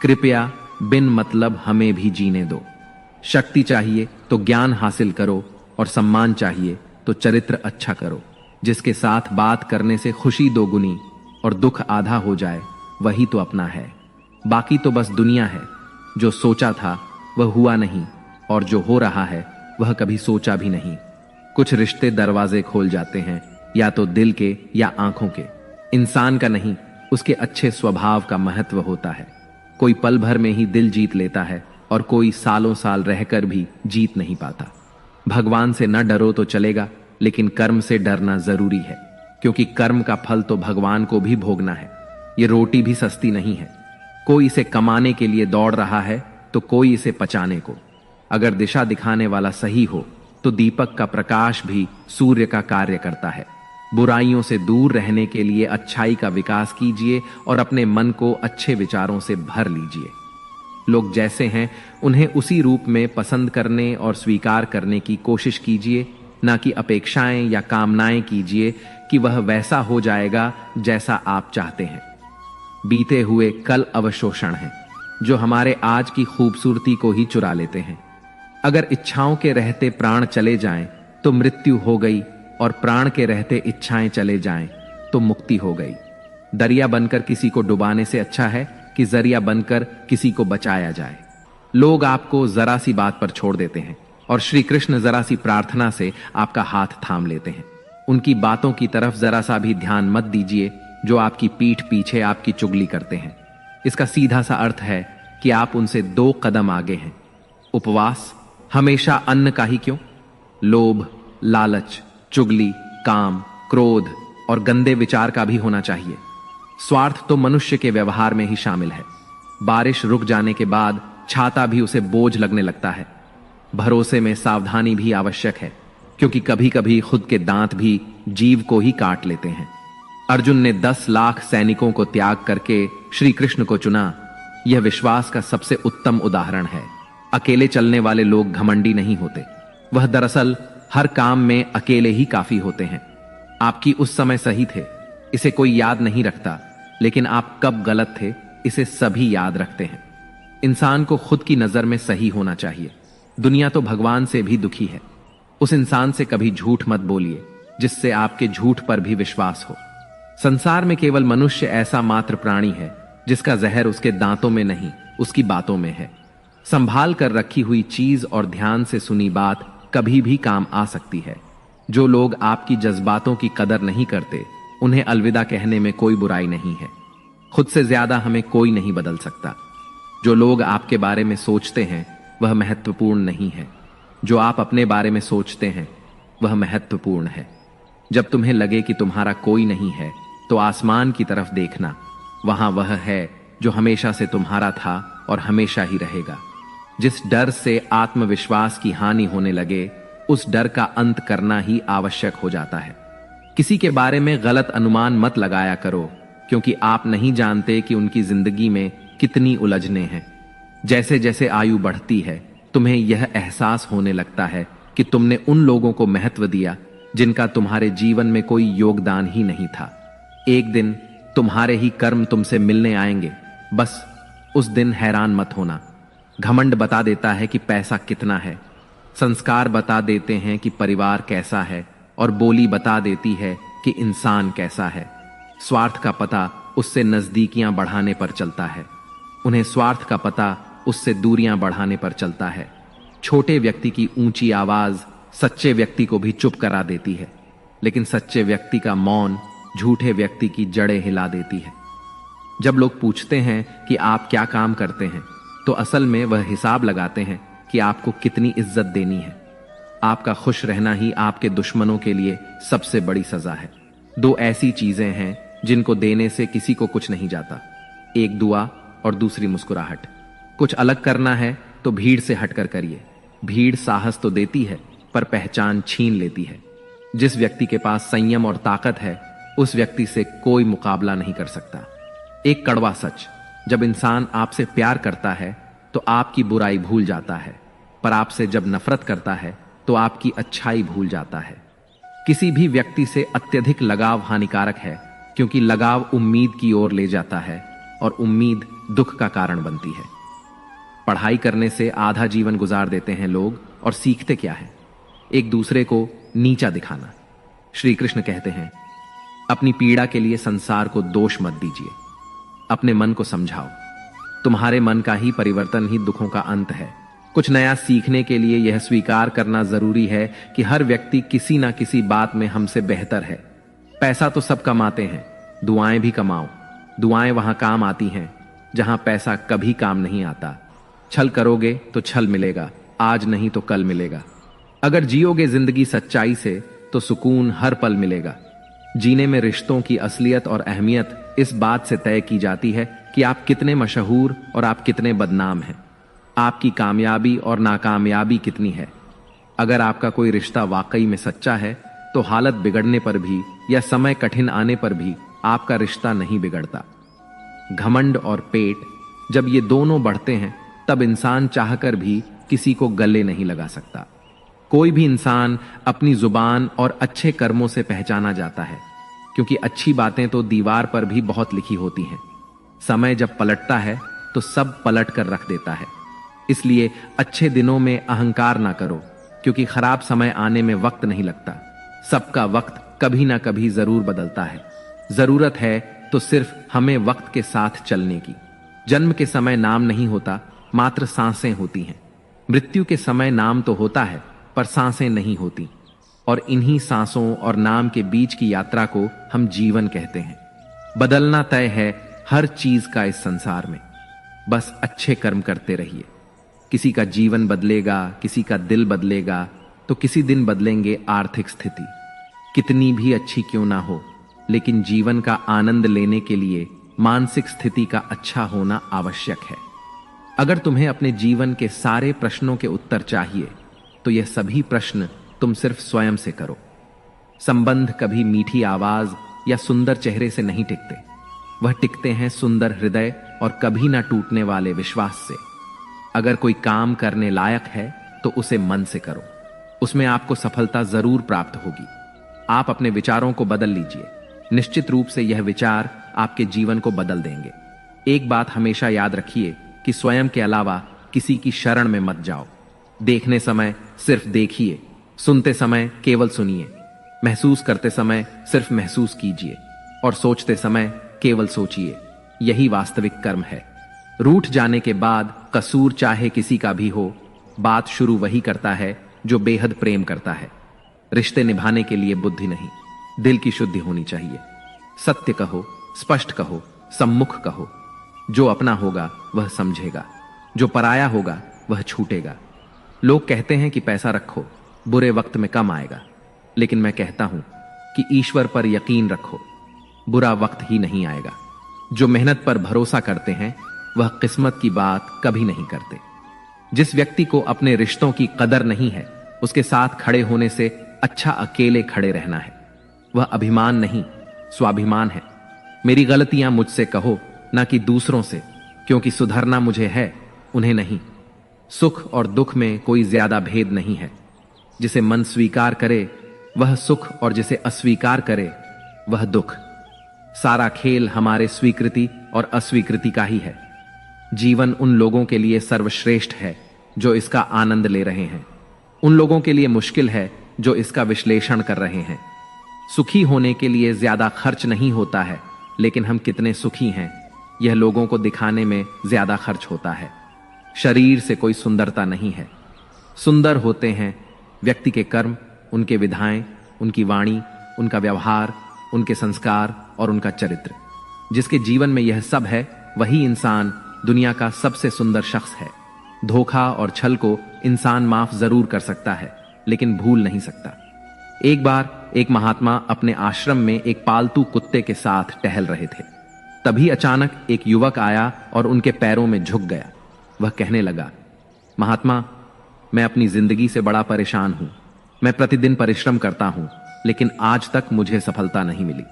कृपया बिन मतलब हमें भी जीने दो। शक्ति चाहिए तो ज्ञान हासिल करो, और सम्मान चाहिए तो चरित्र अच्छा करो। जिसके साथ बात करने से खुशी दोगुनी और दुख आधा हो जाए वही तो अपना है। बाकी तो बस दुनिया है। जो सोचा था वह हुआ नहीं, और जो हो रहा है वह कभी सोचा भी नहीं। कुछ रिश्ते दरवाजे खोल जाते हैं, या तो दिल के या आंखों के। इंसान का नहीं, उसके अच्छे स्वभाव का महत्व होता है। कोई पल भर में ही दिल जीत लेता है और कोई सालों साल रहकर भी जीत नहीं पाता। भगवान से न डरो तो चलेगा, लेकिन कर्म से डरना जरूरी है, क्योंकि कर्म का फल तो भगवान को भी भोगना है। ये रोटी भी सस्ती नहीं है। कोई इसे कमाने के लिए दौड़ रहा है तो कोई इसे पचाने को। अगर दिशा दिखाने वाला सही हो तो दीपक का प्रकाश भी सूर्य का कार्य करता है। बुराइयों से दूर रहने के लिए अच्छाई का विकास कीजिए और अपने मन को अच्छे विचारों से भर लीजिए। लोग जैसे हैं उन्हें उसी रूप में पसंद करने और स्वीकार करने की कोशिश कीजिए, ना कि अपेक्षाएं या कामनाएं कीजिए कि वह वैसा हो जाएगा जैसा आप चाहते हैं। बीते हुए कल अवशोषण हैं, जो हमारे आज की खूबसूरती को ही चुरा लेते हैं। अगर इच्छाओं के रहते प्राण चले जाएं तो मृत्यु हो गई, और प्राण के रहते इच्छाएं चले जाएं तो मुक्ति हो गई। दरिया बनकर किसी को डुबाने से अच्छा है कि जरिया बनकर किसी को बचाया जाए। लोग आपको जरा सी बात पर छोड़ देते हैं और श्री कृष्ण जरा सी प्रार्थना से आपका हाथ थाम लेते हैं। उनकी बातों की तरफ जरा सा भी ध्यान मत दीजिए जो आपकी पीठ पीछे आपकी चुगली करते हैं। इसका सीधा सा अर्थ है कि आप उनसे 2 कदम आगे हैं। उपवास हमेशा अन्न का ही क्यों? लोभ, लालच, चुगली, काम, क्रोध और गंदे विचार का भी होना चाहिए। स्वार्थ तो मनुष्य के व्यवहार में ही शामिल है। बारिश रुक जाने के बाद छाता भी उसे बोझ लगने लगता है। भरोसे में सावधानी भी आवश्यक है, क्योंकि कभी कभी खुद के दांत भी जीव को ही काट लेते हैं। अर्जुन ने 10 लाख सैनिकों को त्याग करके श्री कृष्ण को चुना। यह विश्वास का सबसे उत्तम उदाहरण है। अकेले चलने वाले लोग घमंडी नहीं होते। वह दरअसल हर काम में अकेले ही काफी होते हैं। आपकी उस समय सही थे, इसे कोई याद नहीं रखता, लेकिन आप कब गलत थे इसे सभी याद रखते हैं। इंसान को खुद की नजर में सही होना चाहिए। दुनिया तो भगवान से भी दुखी है। उस इंसान से कभी झूठ मत बोलिए जिससे आपके झूठ पर भी विश्वास हो। संसार में केवल मनुष्य ऐसा मात्र प्राणी है जिसका जहर उसके दांतों में नहीं, उसकी बातों में है। संभाल कर रखी हुई चीज और ध्यान से सुनी बात कभी भी काम आ सकती है। जो लोग आपकी जज्बातों की कदर नहीं करते, उन्हें अलविदा कहने में कोई बुराई नहीं है। खुद से ज्यादा हमें कोई नहीं बदल सकता। जो लोग आपके बारे में सोचते हैं वह महत्वपूर्ण नहीं है। जो आप अपने बारे में सोचते हैं वह महत्वपूर्ण है। जब तुम्हें लगे कि तुम्हारा कोई नहीं है तो आसमान की तरफ देखना, वहां वह है जो हमेशा से तुम्हारा था और हमेशा ही रहेगा। जिस डर से आत्मविश्वास की हानि होने लगे, उस डर का अंत करना ही आवश्यक हो जाता है। किसी के बारे में गलत अनुमान मत लगाया करो, क्योंकि आप नहीं जानते कि उनकी जिंदगी में कितनी उलझने हैं। जैसे जैसे आयु बढ़ती है, तुम्हें यह एहसास होने लगता है कि तुमने उन लोगों को महत्व दिया जिनका तुम्हारे जीवन में कोई योगदान ही नहीं था। एक दिन तुम्हारे ही कर्म तुमसे मिलने आएंगे, बस उस दिन हैरान मत होना। घमंड बता देता है कि पैसा कितना है, संस्कार बता देते हैं कि परिवार कैसा है, और बोली बता देती है कि इंसान कैसा है। स्वार्थ का पता उससे नजदीकियां बढ़ाने पर चलता है, उन्हें स्वार्थ का पता उससे दूरियां बढ़ाने पर चलता है। छोटे व्यक्ति की ऊंची आवाज सच्चे व्यक्ति को भी चुप करा देती है, लेकिन सच्चे व्यक्ति का मौन झूठे व्यक्ति की जड़ें हिला देती है। जब लोग पूछते हैं कि आप क्या काम करते हैं, तो असल में वह हिसाब लगाते हैं कि आपको कितनी इज्जत देनी है। आपका खुश रहना ही आपके दुश्मनों के लिए सबसे बड़ी सजा है। दो ऐसी चीजें हैं जिनको देने से किसी को कुछ नहीं जाता, एक दुआ और दूसरी मुस्कुराहट। कुछ अलग करना है तो भीड़ से हटकर करिए। भीड़ साहस तो देती है पर पहचान छीन लेती है। जिस व्यक्ति के पास संयम और ताकत है, उस व्यक्ति से कोई मुकाबला नहीं कर सकता। एक कड़वा सच, जब इंसान आपसे प्यार करता है तो आपकी बुराई भूल जाता है, पर आपसे जब नफरत करता है तो आपकी अच्छाई भूल जाता है। किसी भी व्यक्ति से अत्यधिक लगाव हानिकारक है, क्योंकि लगाव उम्मीद की ओर ले जाता है और उम्मीद दुख का कारण बनती है। पढ़ाई करने से आधा जीवन गुजार देते हैं लोग, और सीखते क्या है? एक दूसरे को नीचा दिखाना। श्री कृष्ण कहते हैं, अपनी पीड़ा के लिए संसार को दोष मत दीजिए, अपने मन को समझाओ। तुम्हारे मन का ही परिवर्तन ही दुखों का अंत है। कुछ नया सीखने के लिए यह स्वीकार करना जरूरी है कि हर व्यक्ति किसी ना किसी बात में हमसे बेहतर है। पैसा तो सब कमाते हैं, दुआएं भी कमाओ। दुआएं वहां काम आती हैं जहां पैसा कभी काम नहीं आता। छल करोगे तो छल मिलेगा, आज नहीं तो कल मिलेगा। अगर जियोगे जिंदगी सच्चाई से तो सुकून हर पल मिलेगा। जीने में रिश्तों की असलियत और अहमियत इस बात से तय की जाती है कि आप कितने मशहूर और आप कितने बदनाम हैं। आपकी कामयाबी और नाकामयाबी कितनी है। अगर आपका कोई रिश्ता वाकई में सच्चा है तो हालत बिगड़ने पर भी या समय कठिन आने पर भी आपका रिश्ता नहीं बिगड़ता। घमंड और पेट, जब ये दोनों बढ़ते हैं तब इंसान चाहकर भी किसी को गले नहीं लगा सकता। कोई भी इंसान अपनी जुबान और अच्छे कर्मों से पहचाना जाता है, क्योंकि अच्छी बातें तो दीवार पर भी बहुत लिखी होती हैं। समय जब पलटता है तो सब पलट कर रख देता है। इसलिए अच्छे दिनों में अहंकार ना करो, क्योंकि खराब समय आने में वक्त नहीं लगता। सबका वक्त कभी ना कभी जरूर बदलता है। जरूरत है तो सिर्फ हमें वक्त के साथ चलने की। जन्म के समय नाम नहीं होता, मात्र सांसें होती हैं। मृत्यु के समय नाम तो होता है, पर सांसें नहीं होती। और इन्हीं सांसों और नाम के बीच की यात्रा को हम जीवन कहते हैं। बदलना तय है हर चीज का इस संसार में। बस अच्छे कर्म करते रहिए। किसी का जीवन बदलेगा, किसी का दिल बदलेगा, तो किसी दिन बदलेंगे आर्थिक स्थिति। कितनी भी अच्छी क्यों ना हो, लेकिन जीवन का आनंद लेने के लिए मानसिक स्थिति का अच्छा होना आवश्यक है। अगर तुम्हें अपने जीवन के सारे प्रश्नों के उत्तर चाहिए, तो यह सभी प्रश्न तुम सिर्फ स्वयं से करो। संबंध कभी मीठी आवाज या सुंदर चेहरे से नहीं टिकते, वह टिकते हैं सुंदर हृदय और कभी ना टूटने वाले विश्वास से। अगर कोई काम करने लायक है तो उसे मन से करो, उसमें आपको सफलता जरूर प्राप्त होगी। आप अपने विचारों को बदल लीजिए, निश्चित रूप से यह विचार आपके जीवन को बदल देंगे। एक बात हमेशा याद रखिए कि स्वयं के अलावा किसी की शरण में मत जाओ। देखने समय सिर्फ देखिए, सुनते समय केवल सुनिए, महसूस करते समय सिर्फ महसूस कीजिए और सोचते समय केवल सोचिए। यही वास्तविक कर्म है। रूठ जाने के बाद कसूर चाहे किसी का भी हो, बात शुरू वही करता है जो बेहद प्रेम करता है। रिश्ते निभाने के लिए बुद्धि नहीं, दिल की शुद्धि होनी चाहिए। सत्य कहो, स्पष्ट कहो, सम्मुख कहो। जो अपना होगा वह समझेगा, जो पराया होगा वह छूटेगा। लोग कहते हैं कि पैसा रखो, बुरे वक्त में कम आएगा, लेकिन मैं कहता हूं कि ईश्वर पर यकीन रखो, बुरा वक्त ही नहीं आएगा। जो मेहनत पर भरोसा करते हैं वह किस्मत की बात कभी नहीं करते। जिस व्यक्ति को अपने रिश्तों की कदर नहीं है, उसके साथ खड़े होने से अच्छा अकेले खड़े रहना है। वह अभिमान नहीं, स्वाभिमान है। मेरी गलतियां मुझसे कहो, ना कि दूसरों से, क्योंकि सुधरना मुझे है, उन्हें नहीं। सुख और दुख में कोई ज्यादा भेद नहीं है। जिसे मन स्वीकार करे वह सुख, और जिसे अस्वीकार करे वह दुख। सारा खेल हमारे स्वीकृति और अस्वीकृति का ही है। जीवन उन लोगों के लिए सर्वश्रेष्ठ है जो इसका आनंद ले रहे हैं। उन लोगों के लिए मुश्किल है जो इसका विश्लेषण कर रहे हैं। सुखी होने के लिए ज्यादा खर्च नहीं होता है, लेकिन हम कितने सुखी हैं यह लोगों को दिखाने में ज्यादा खर्च होता है। शरीर से कोई सुंदरता नहीं है। सुंदर होते हैं व्यक्ति के कर्म, उनके विधाएं, उनकी वाणी, उनका व्यवहार, उनके संस्कार और उनका चरित्र। जिसके जीवन में यह सब है वही इंसान दुनिया का सबसे सुंदर शख्स है। धोखा और छल को इंसान माफ जरूर कर सकता है, लेकिन भूल नहीं सकता। एक बार एक महात्मा अपने आश्रम में एक पालतू कुत्ते के साथ टहल रहे थे। तभी अचानक एक युवक आया और उनके पैरों में झुक गया। वह कहने लगा, महात्मा, मैं अपनी जिंदगी से बड़ा परेशान हूं। मैं प्रतिदिन परिश्रम करता हूं, लेकिन आज तक मुझे सफलता नहीं मिली।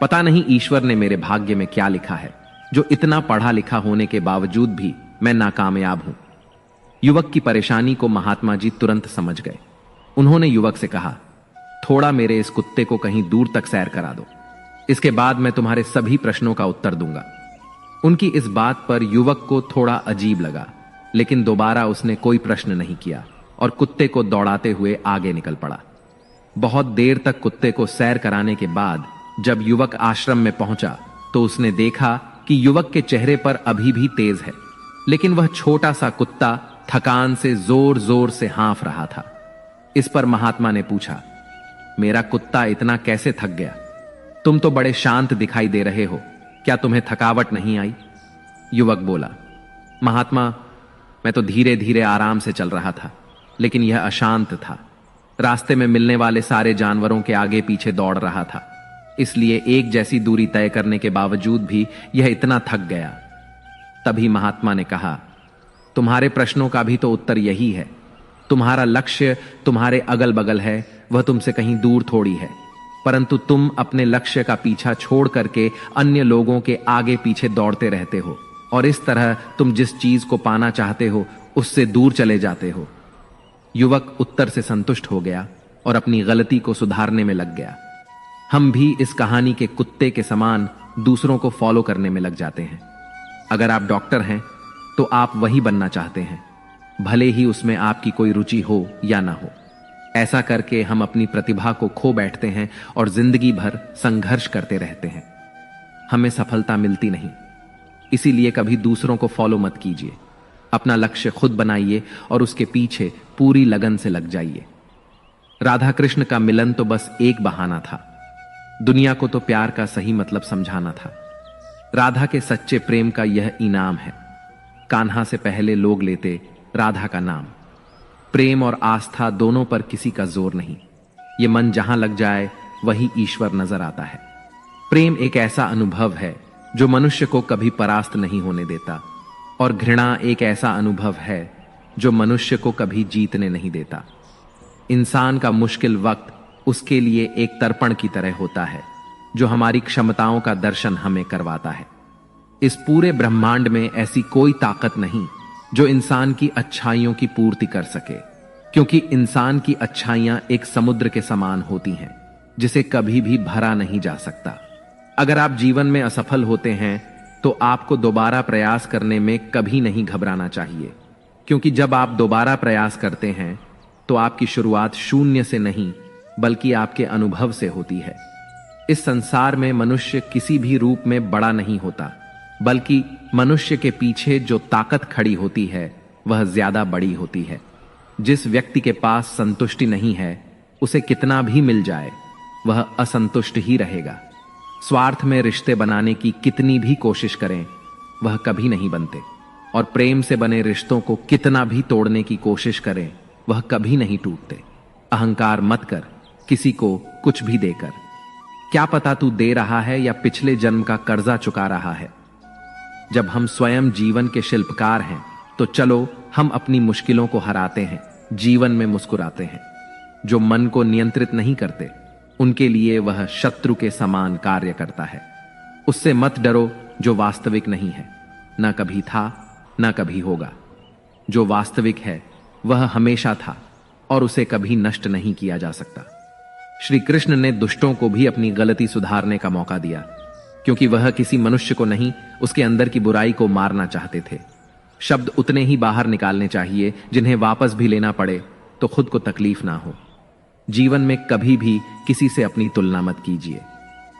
पता नहीं ईश्वर ने मेरे भाग्य में क्या लिखा है, जो इतना पढ़ा लिखा होने के बावजूद भी मैं नाकामयाब हूं। युवक की परेशानी को महात्मा जी तुरंत समझ गए। उन्होंने युवक से कहा, थोड़ा मेरे इस कुत्ते को कहीं दूर तक सैर करा दो, इसके बाद मैं तुम्हारे सभी प्रश्नों का उत्तर दूंगा। उनकी इस बात पर युवक को थोड़ा अजीब लगा, लेकिन दोबारा उसने कोई प्रश्न नहीं किया और कुत्ते को दौड़ाते हुए आगे निकल पड़ा। बहुत देर तक कुत्ते को सैर कराने के बाद जब युवक आश्रम में पहुंचा तो उसने देखा कि युवक के चेहरे पर अभी भी तेज है, लेकिन वह छोटा सा कुत्ता थकान से जोर जोर से हाँफ रहा था। इस पर महात्मा ने पूछा, मेरा कुत्ता इतना कैसे थक गया? तुम तो बड़े शांत दिखाई दे रहे हो, क्या तुम्हें थकावट नहीं आई? युवक बोला, महात्मा, मैं तो धीरे धीरे आराम से चल रहा था, लेकिन यह अशांत था। रास्ते में मिलने वाले सारे जानवरों के आगे पीछे दौड़ रहा था, इसलिए एक जैसी दूरी तय करने के बावजूद भी यह इतना थक गया। तभी महात्मा ने कहा, तुम्हारे प्रश्नों का भी तो उत्तर यही है। तुम्हारा लक्ष्य तुम्हारे अगल बगल है, वह तुमसे कहीं दूर थोड़ी है, परंतु तुम अपने लक्ष्य का पीछा छोड़ करके अन्य लोगों के आगे पीछे दौड़ते रहते हो, और इस तरह तुम जिस चीज को पाना चाहते हो उससे दूर चले जाते हो। युवक उत्तर से संतुष्ट हो गया और अपनी गलती को सुधारने में लग गया। हम भी इस कहानी के कुत्ते के समान दूसरों को फॉलो करने में लग जाते हैं। अगर आप डॉक्टर हैं तो आप वही बनना चाहते हैं, भले ही उसमें आपकी कोई रुचि हो या ना हो। ऐसा करके हम अपनी प्रतिभा को खो बैठते हैं और जिंदगी भर संघर्ष करते रहते हैं। हमें सफलता मिलती नहीं, इसीलिए कभी दूसरों को फॉलो मत कीजिए। अपना लक्ष्य खुद बनाइए और उसके पीछे पूरी लगन से लग जाइए। राधा कृष्ण का मिलन तो बस एक बहाना था, दुनिया को तो प्यार का सही मतलब समझाना था। राधा के सच्चे प्रेम का यह इनाम है। कान्हा से पहले लोग लेते राधा का नाम। प्रेम और आस्था दोनों पर किसी का जोर नहीं, ये मन जहां लग जाए वही ईश्वर नजर आता है। प्रेम एक ऐसा अनुभव है जो मनुष्य को कभी परास्त नहीं होने देता, और घृणा एक ऐसा अनुभव है जो मनुष्य को कभी जीतने नहीं देता। इंसान का मुश्किल वक्त उसके लिए एक तर्पण की तरह होता है जो हमारी क्षमताओं का दर्शन हमें करवाता है। इस पूरे ब्रह्मांड में ऐसी कोई ताकत नहीं जो इंसान की अच्छाइयों की पूर्ति कर सके, क्योंकि इंसान की अच्छाइयां एक समुद्र के समान होती हैं जिसे कभी भी भरा नहीं जा सकता। अगर आप जीवन में असफल होते हैं तो आपको दोबारा प्रयास करने में कभी नहीं घबराना चाहिए, क्योंकि जब आप दोबारा प्रयास करते हैं तो आपकी शुरुआत शून्य से नहीं बल्कि आपके अनुभव से होती है। इस संसार में मनुष्य किसी भी रूप में बड़ा नहीं होता, बल्कि मनुष्य के पीछे जो ताकत खड़ी होती है वह ज्यादा बड़ी होती है। जिस व्यक्ति के पास संतुष्टि नहीं है, उसे कितना भी मिल जाए वह असंतुष्ट ही रहेगा। स्वार्थ में रिश्ते बनाने की कितनी भी कोशिश करें वह कभी नहीं बनते, और प्रेम से बने रिश्तों को कितना भी तोड़ने की कोशिश करें वह कभी नहीं टूटते। अहंकार मत कर किसी को कुछ भी देकर। क्या पता तू दे रहा है या पिछले जन्म का कर्जा चुका रहा है। जब हम स्वयं जीवन के शिल्पकार हैं तो चलो हम अपनी मुश्किलों को हराते हैं, जीवन में मुस्कुराते हैं। जो मन को नियंत्रित नहीं करते उनके लिए वह शत्रु के समान कार्य करता है। उससे मत डरो जो वास्तविक नहीं है, ना कभी था ना कभी होगा। जो वास्तविक है वह हमेशा था और उसे कभी नष्ट नहीं किया जा सकता। श्री कृष्ण ने दुष्टों को भी अपनी गलती सुधारने का मौका दिया, क्योंकि वह किसी मनुष्य को नहीं, उसके अंदर की बुराई को मारना चाहते थे। शब्द उतने ही बाहर निकालने चाहिए जिन्हें वापस भी लेना पड़े तो खुद को तकलीफ ना हो। जीवन में कभी भी किसी से अपनी तुलना मत कीजिए।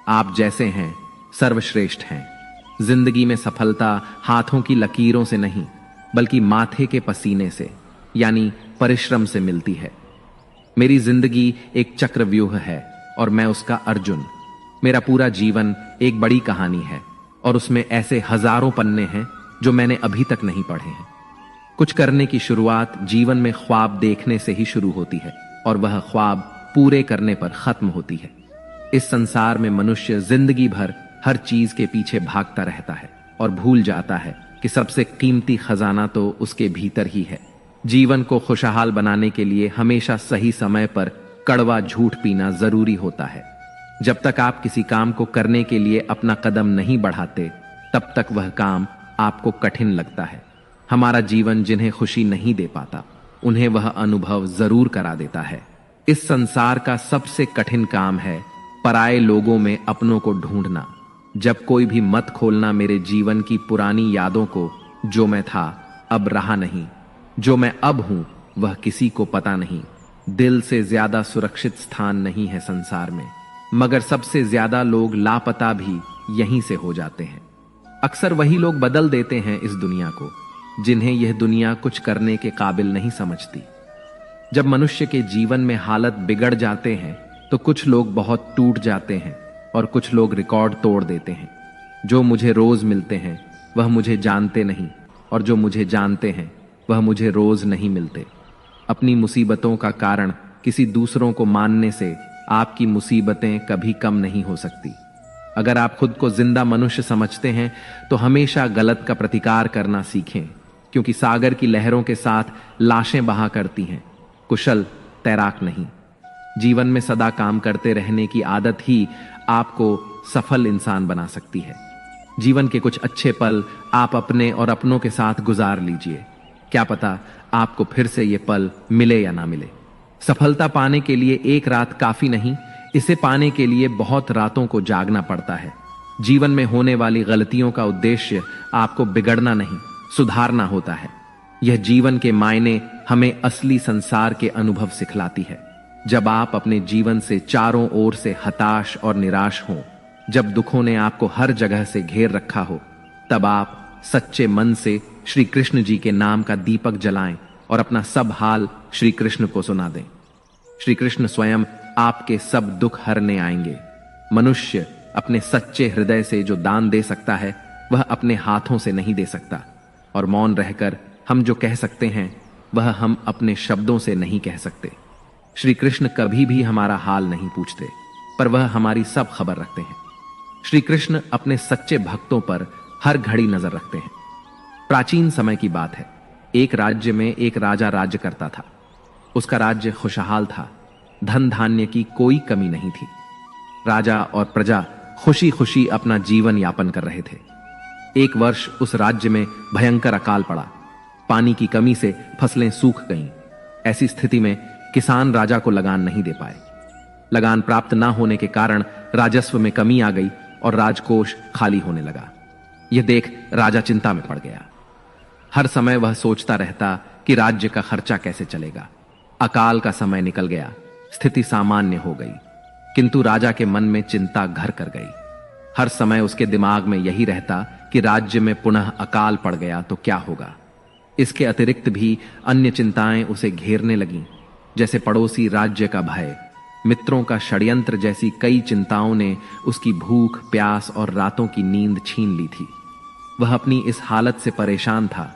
आप जैसे हैं सर्वश्रेष्ठ हैं। जिंदगी में सफलता हाथों की लकीरों से नहीं बल्कि माथे के पसीने से यानी परिश्रम से मिलती है। मेरी जिंदगी एक चक्रव्यूह है और मैं उसका अर्जुन। मेरा पूरा जीवन एक बड़ी कहानी है और उसमें ऐसे हजारों पन्ने हैं जो मैंने अभी तक नहीं पढ़े हैं। कुछ करने की शुरुआत जीवन में ख्वाब देखने से ही शुरू होती है और वह ख्वाब पूरे करने पर खत्म होती है। इस संसार में मनुष्य जिंदगी भर हर चीज के पीछे भागता रहता है और भूल जाता है कि सबसे कीमती खजाना तो उसके भीतर ही है। जीवन को खुशहाल बनाने के लिए हमेशा सही समय पर कड़वा झूठ पीना जरूरी होता है। जब तक आप किसी काम को करने के लिए अपना कदम नहीं बढ़ाते तब तक वह काम आपको कठिन लगता है। हमारा जीवन जिन्हें खुशी नहीं दे पाता उन्हें वह अनुभव जरूर करा देता है। इस संसार का सबसे कठिन काम है पराये लोगों में अपनों को ढूंढना। जब कोई भी मत खोलना मेरे जीवन की पुरानी यादों को। जो मैं था अब रहा नहीं, जो मैं अब हूं वह किसी को पता नहीं। दिल से ज्यादा सुरक्षित स्थान नहीं है संसार में, मगर सबसे ज्यादा लोग लापता भी यहीं से हो जाते हैं। अक्सर वही लोग बदल देते हैं इस दुनिया को जिन्हें यह दुनिया कुछ करने के काबिल नहीं समझती। जब मनुष्य के जीवन में हालत बिगड़ जाते हैं तो कुछ लोग बहुत टूट जाते हैं और कुछ लोग रिकॉर्ड तोड़ देते हैं। जो मुझे रोज मिलते हैं वह मुझे जानते नहीं और जो मुझे जानते हैं वह मुझे रोज नहीं मिलते। अपनी मुसीबतों का कारण किसी दूसरों को मानने से आपकी मुसीबतें कभी कम नहीं हो सकती। अगर आप खुद को जिंदा मनुष्य समझते हैं तो हमेशा गलत का प्रतिकार करना सीखें, क्योंकि सागर की लहरों के साथ लाशें बहा करती हैं, कुशल तैराक नहीं। जीवन में सदा काम करते रहने की आदत ही आपको सफल इंसान बना सकती है। जीवन के कुछ अच्छे पल आप अपने और अपनों के साथ गुजार लीजिए। क्या पता आपको फिर से ये पल मिले या ना मिले। सफलता पाने के लिए एक रात काफी नहीं, इसे पाने के लिए बहुत रातों को जागना पड़ता है। जीवन में होने वाली गलतियों का उद्देश्य आपको बिगड़ना नहीं, सुधारना होता है। यह जीवन के मायने हमें असली संसार के अनुभव सिखलाती है। जब आप अपने जीवन से चारों ओर से हताश और निराश हों, जब दुखों ने आपको हर जगह से घेर रखा हो, तब आप सच्चे मन से श्री कृष्ण जी के नाम का दीपक जलाएं और अपना सब हाल श्री कृष्ण को सुना दें। श्री कृष्ण स्वयं आपके सब दुख हरने आएंगे। मनुष्य अपने सच्चे हृदय से जो दान दे सकता है वह अपने हाथों से नहीं दे सकता, और मौन रहकर हम जो कह सकते हैं वह हम अपने शब्दों से नहीं कह सकते। श्री कृष्ण कभी भी हमारा हाल नहीं पूछते, पर वह हमारी सब खबर रखते हैं। श्री कृष्ण अपने सच्चे भक्तों पर हर घड़ी नजर रखते हैं। प्राचीन समय की बात है। एक राज्य में एक राजा राज्य करता था। उसका राज्य खुशहाल था, धन धान्य की कोई कमी नहीं थी। राजा और प्रजा खुशी खुशी अपना जीवन यापन कर रहे थे। एक वर्ष उस राज्य में भयंकर अकाल पड़ा। पानी की कमी से फसलें सूख गईं। ऐसी स्थिति में किसान राजा को लगान नहीं दे पाए। लगान प्राप्त न होने के कारण राजस्व में कमी आ गई और राजकोष खाली होने लगा। यह देख राजा चिंता में पड़ गया। हर समय वह सोचता रहता कि राज्य का खर्चा कैसे चलेगा। अकाल का समय निकल गया, स्थिति सामान्य हो गई, किंतु राजा के मन में चिंता घर कर गई। हर समय उसके दिमाग में यही रहता कि राज्य में पुनः अकाल पड़ गया तो क्या होगा। इसके अतिरिक्त भी अन्य चिंताएं उसे घेरने लगीं, जैसे पड़ोसी राज्य का भय, मित्रों का षड्यंत्र जैसी कई चिंताओं ने उसकी भूख, प्यास और रातों की नींद छीन ली थी। वह अपनी इस हालत से परेशान था,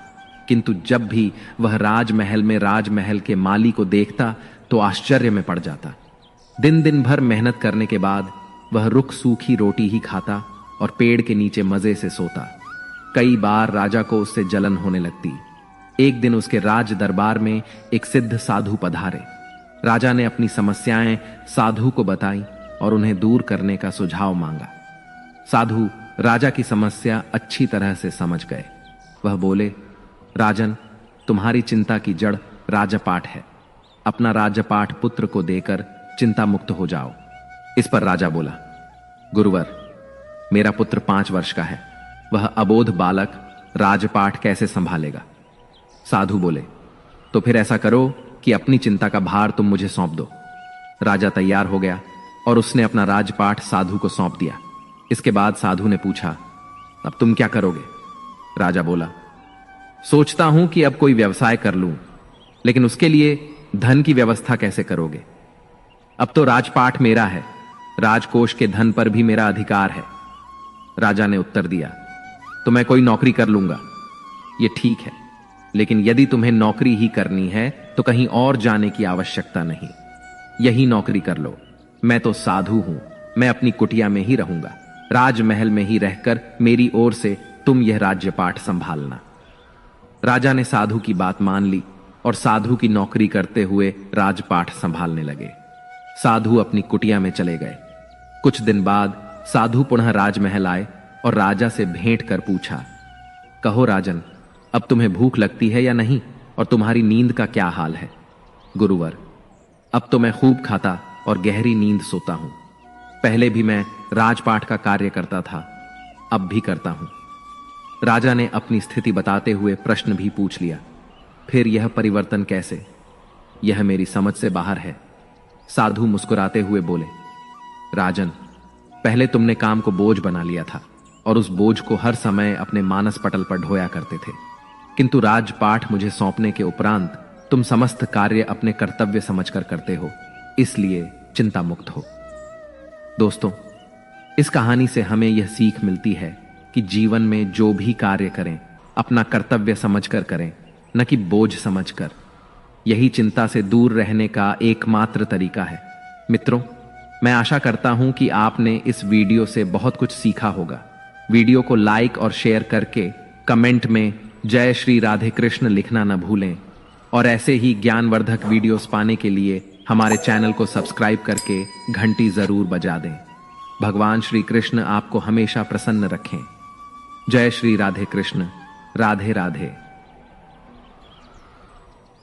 किंतु जब भी वह राजमहल में राजमहल के माली को देखता तो आश्चर्य में पड़ जाता। दिन दिन भर मेहनत करने के बाद वह रुख सूखी रोटी ही खाता और पेड़ के नीचे मजे से सोता। कई बार राजा को उससे जलन होने लगती। एक दिन उसके राज दरबार में एक सिद्ध साधु पधारे। राजा ने अपनी समस्याएं साधु को बताई और उन्हें दूर करने का सुझाव मांगा। साधु राजा की समस्या अच्छी तरह से समझ गए। वह बोले, राजन, तुम्हारी चिंता की जड़ राजपाट है। अपना राजपाट पुत्र को देकर चिंता मुक्त हो जाओ। इस पर राजा बोला, गुरुवर, मेरा पुत्र 5 वर्ष का है। वह अबोध बालक राजपाट कैसे संभालेगा। साधु बोले, तो फिर ऐसा करो कि अपनी चिंता का भार तुम मुझे सौंप दो। राजा तैयार हो गया और उसने अपना राजपाट साधु को सौंप दिया। इसके बाद साधु ने पूछा, अब तुम क्या करोगे। राजा बोला, सोचता हूं कि अब कोई व्यवसाय कर लूं, लेकिन उसके लिए धन की व्यवस्था कैसे करोगे। अब तो राजपाट मेरा है, राजकोष के धन पर भी मेरा अधिकार है। राजा ने उत्तर दिया, तो मैं कोई नौकरी कर लूंगा। ये ठीक है, लेकिन यदि तुम्हें नौकरी ही करनी है तो कहीं और जाने की आवश्यकता नहीं। यही नौकरी कर लो। मैं तो साधु हूं, मैं अपनी कुटिया में ही रहूंगा। राजमहल में ही रहकर मेरी ओर से तुम यह राज्यपाठ संभालना। राजा ने साधु की बात मान ली और साधु की नौकरी करते हुए राजपाठ संभालने लगे। साधु अपनी कुटिया में चले गए। कुछ दिन बाद साधु पुनः राजमहल आए और राजा से भेंट कर पूछा, कहो राजन, अब तुम्हें भूख लगती है या नहीं, और तुम्हारी नींद का क्या हाल है। गुरुवर, अब तो मैं खूब खाता और गहरी नींद सोता हूं। पहले भी मैं राजपाट का कार्य करता था, अब भी करता हूं। राजा ने अपनी स्थिति बताते हुए प्रश्न भी पूछ लिया, फिर यह परिवर्तन कैसे। यह मेरी समझ से बाहर है। साधु मुस्कुराते हुए बोले, राजन, पहले तुमने काम को बोझ बना लिया था और उस बोझ को हर समय अपने मानस पटल पर ढोया करते थे, किंतु राजपाठ मुझे सौंपने के उपरांत तुम समस्त कार्य अपने कर्तव्य समझकर करते हो, इसलिए चिंता मुक्त हो। दोस्तों, इस कहानी से हमें यह सीख मिलती है कि जीवन में जो भी कार्य करें अपना कर्तव्य समझकर करें, न कि बोझ समझकर। यही चिंता से दूर रहने का एकमात्र तरीका है। मित्रों, मैं आशा करता हूं कि आपने इस वीडियो से बहुत कुछ सीखा होगा। वीडियो को लाइक और शेयर करके कमेंट में जय श्री राधे कृष्ण लिखना न भूलें और ऐसे ही ज्ञानवर्धक वीडियोस पाने के लिए हमारे चैनल को सब्सक्राइब करके घंटी जरूर बजा दें। भगवान श्री कृष्ण आपको हमेशा प्रसन्न रखें। जय श्री राधे कृष्ण। राधे राधे।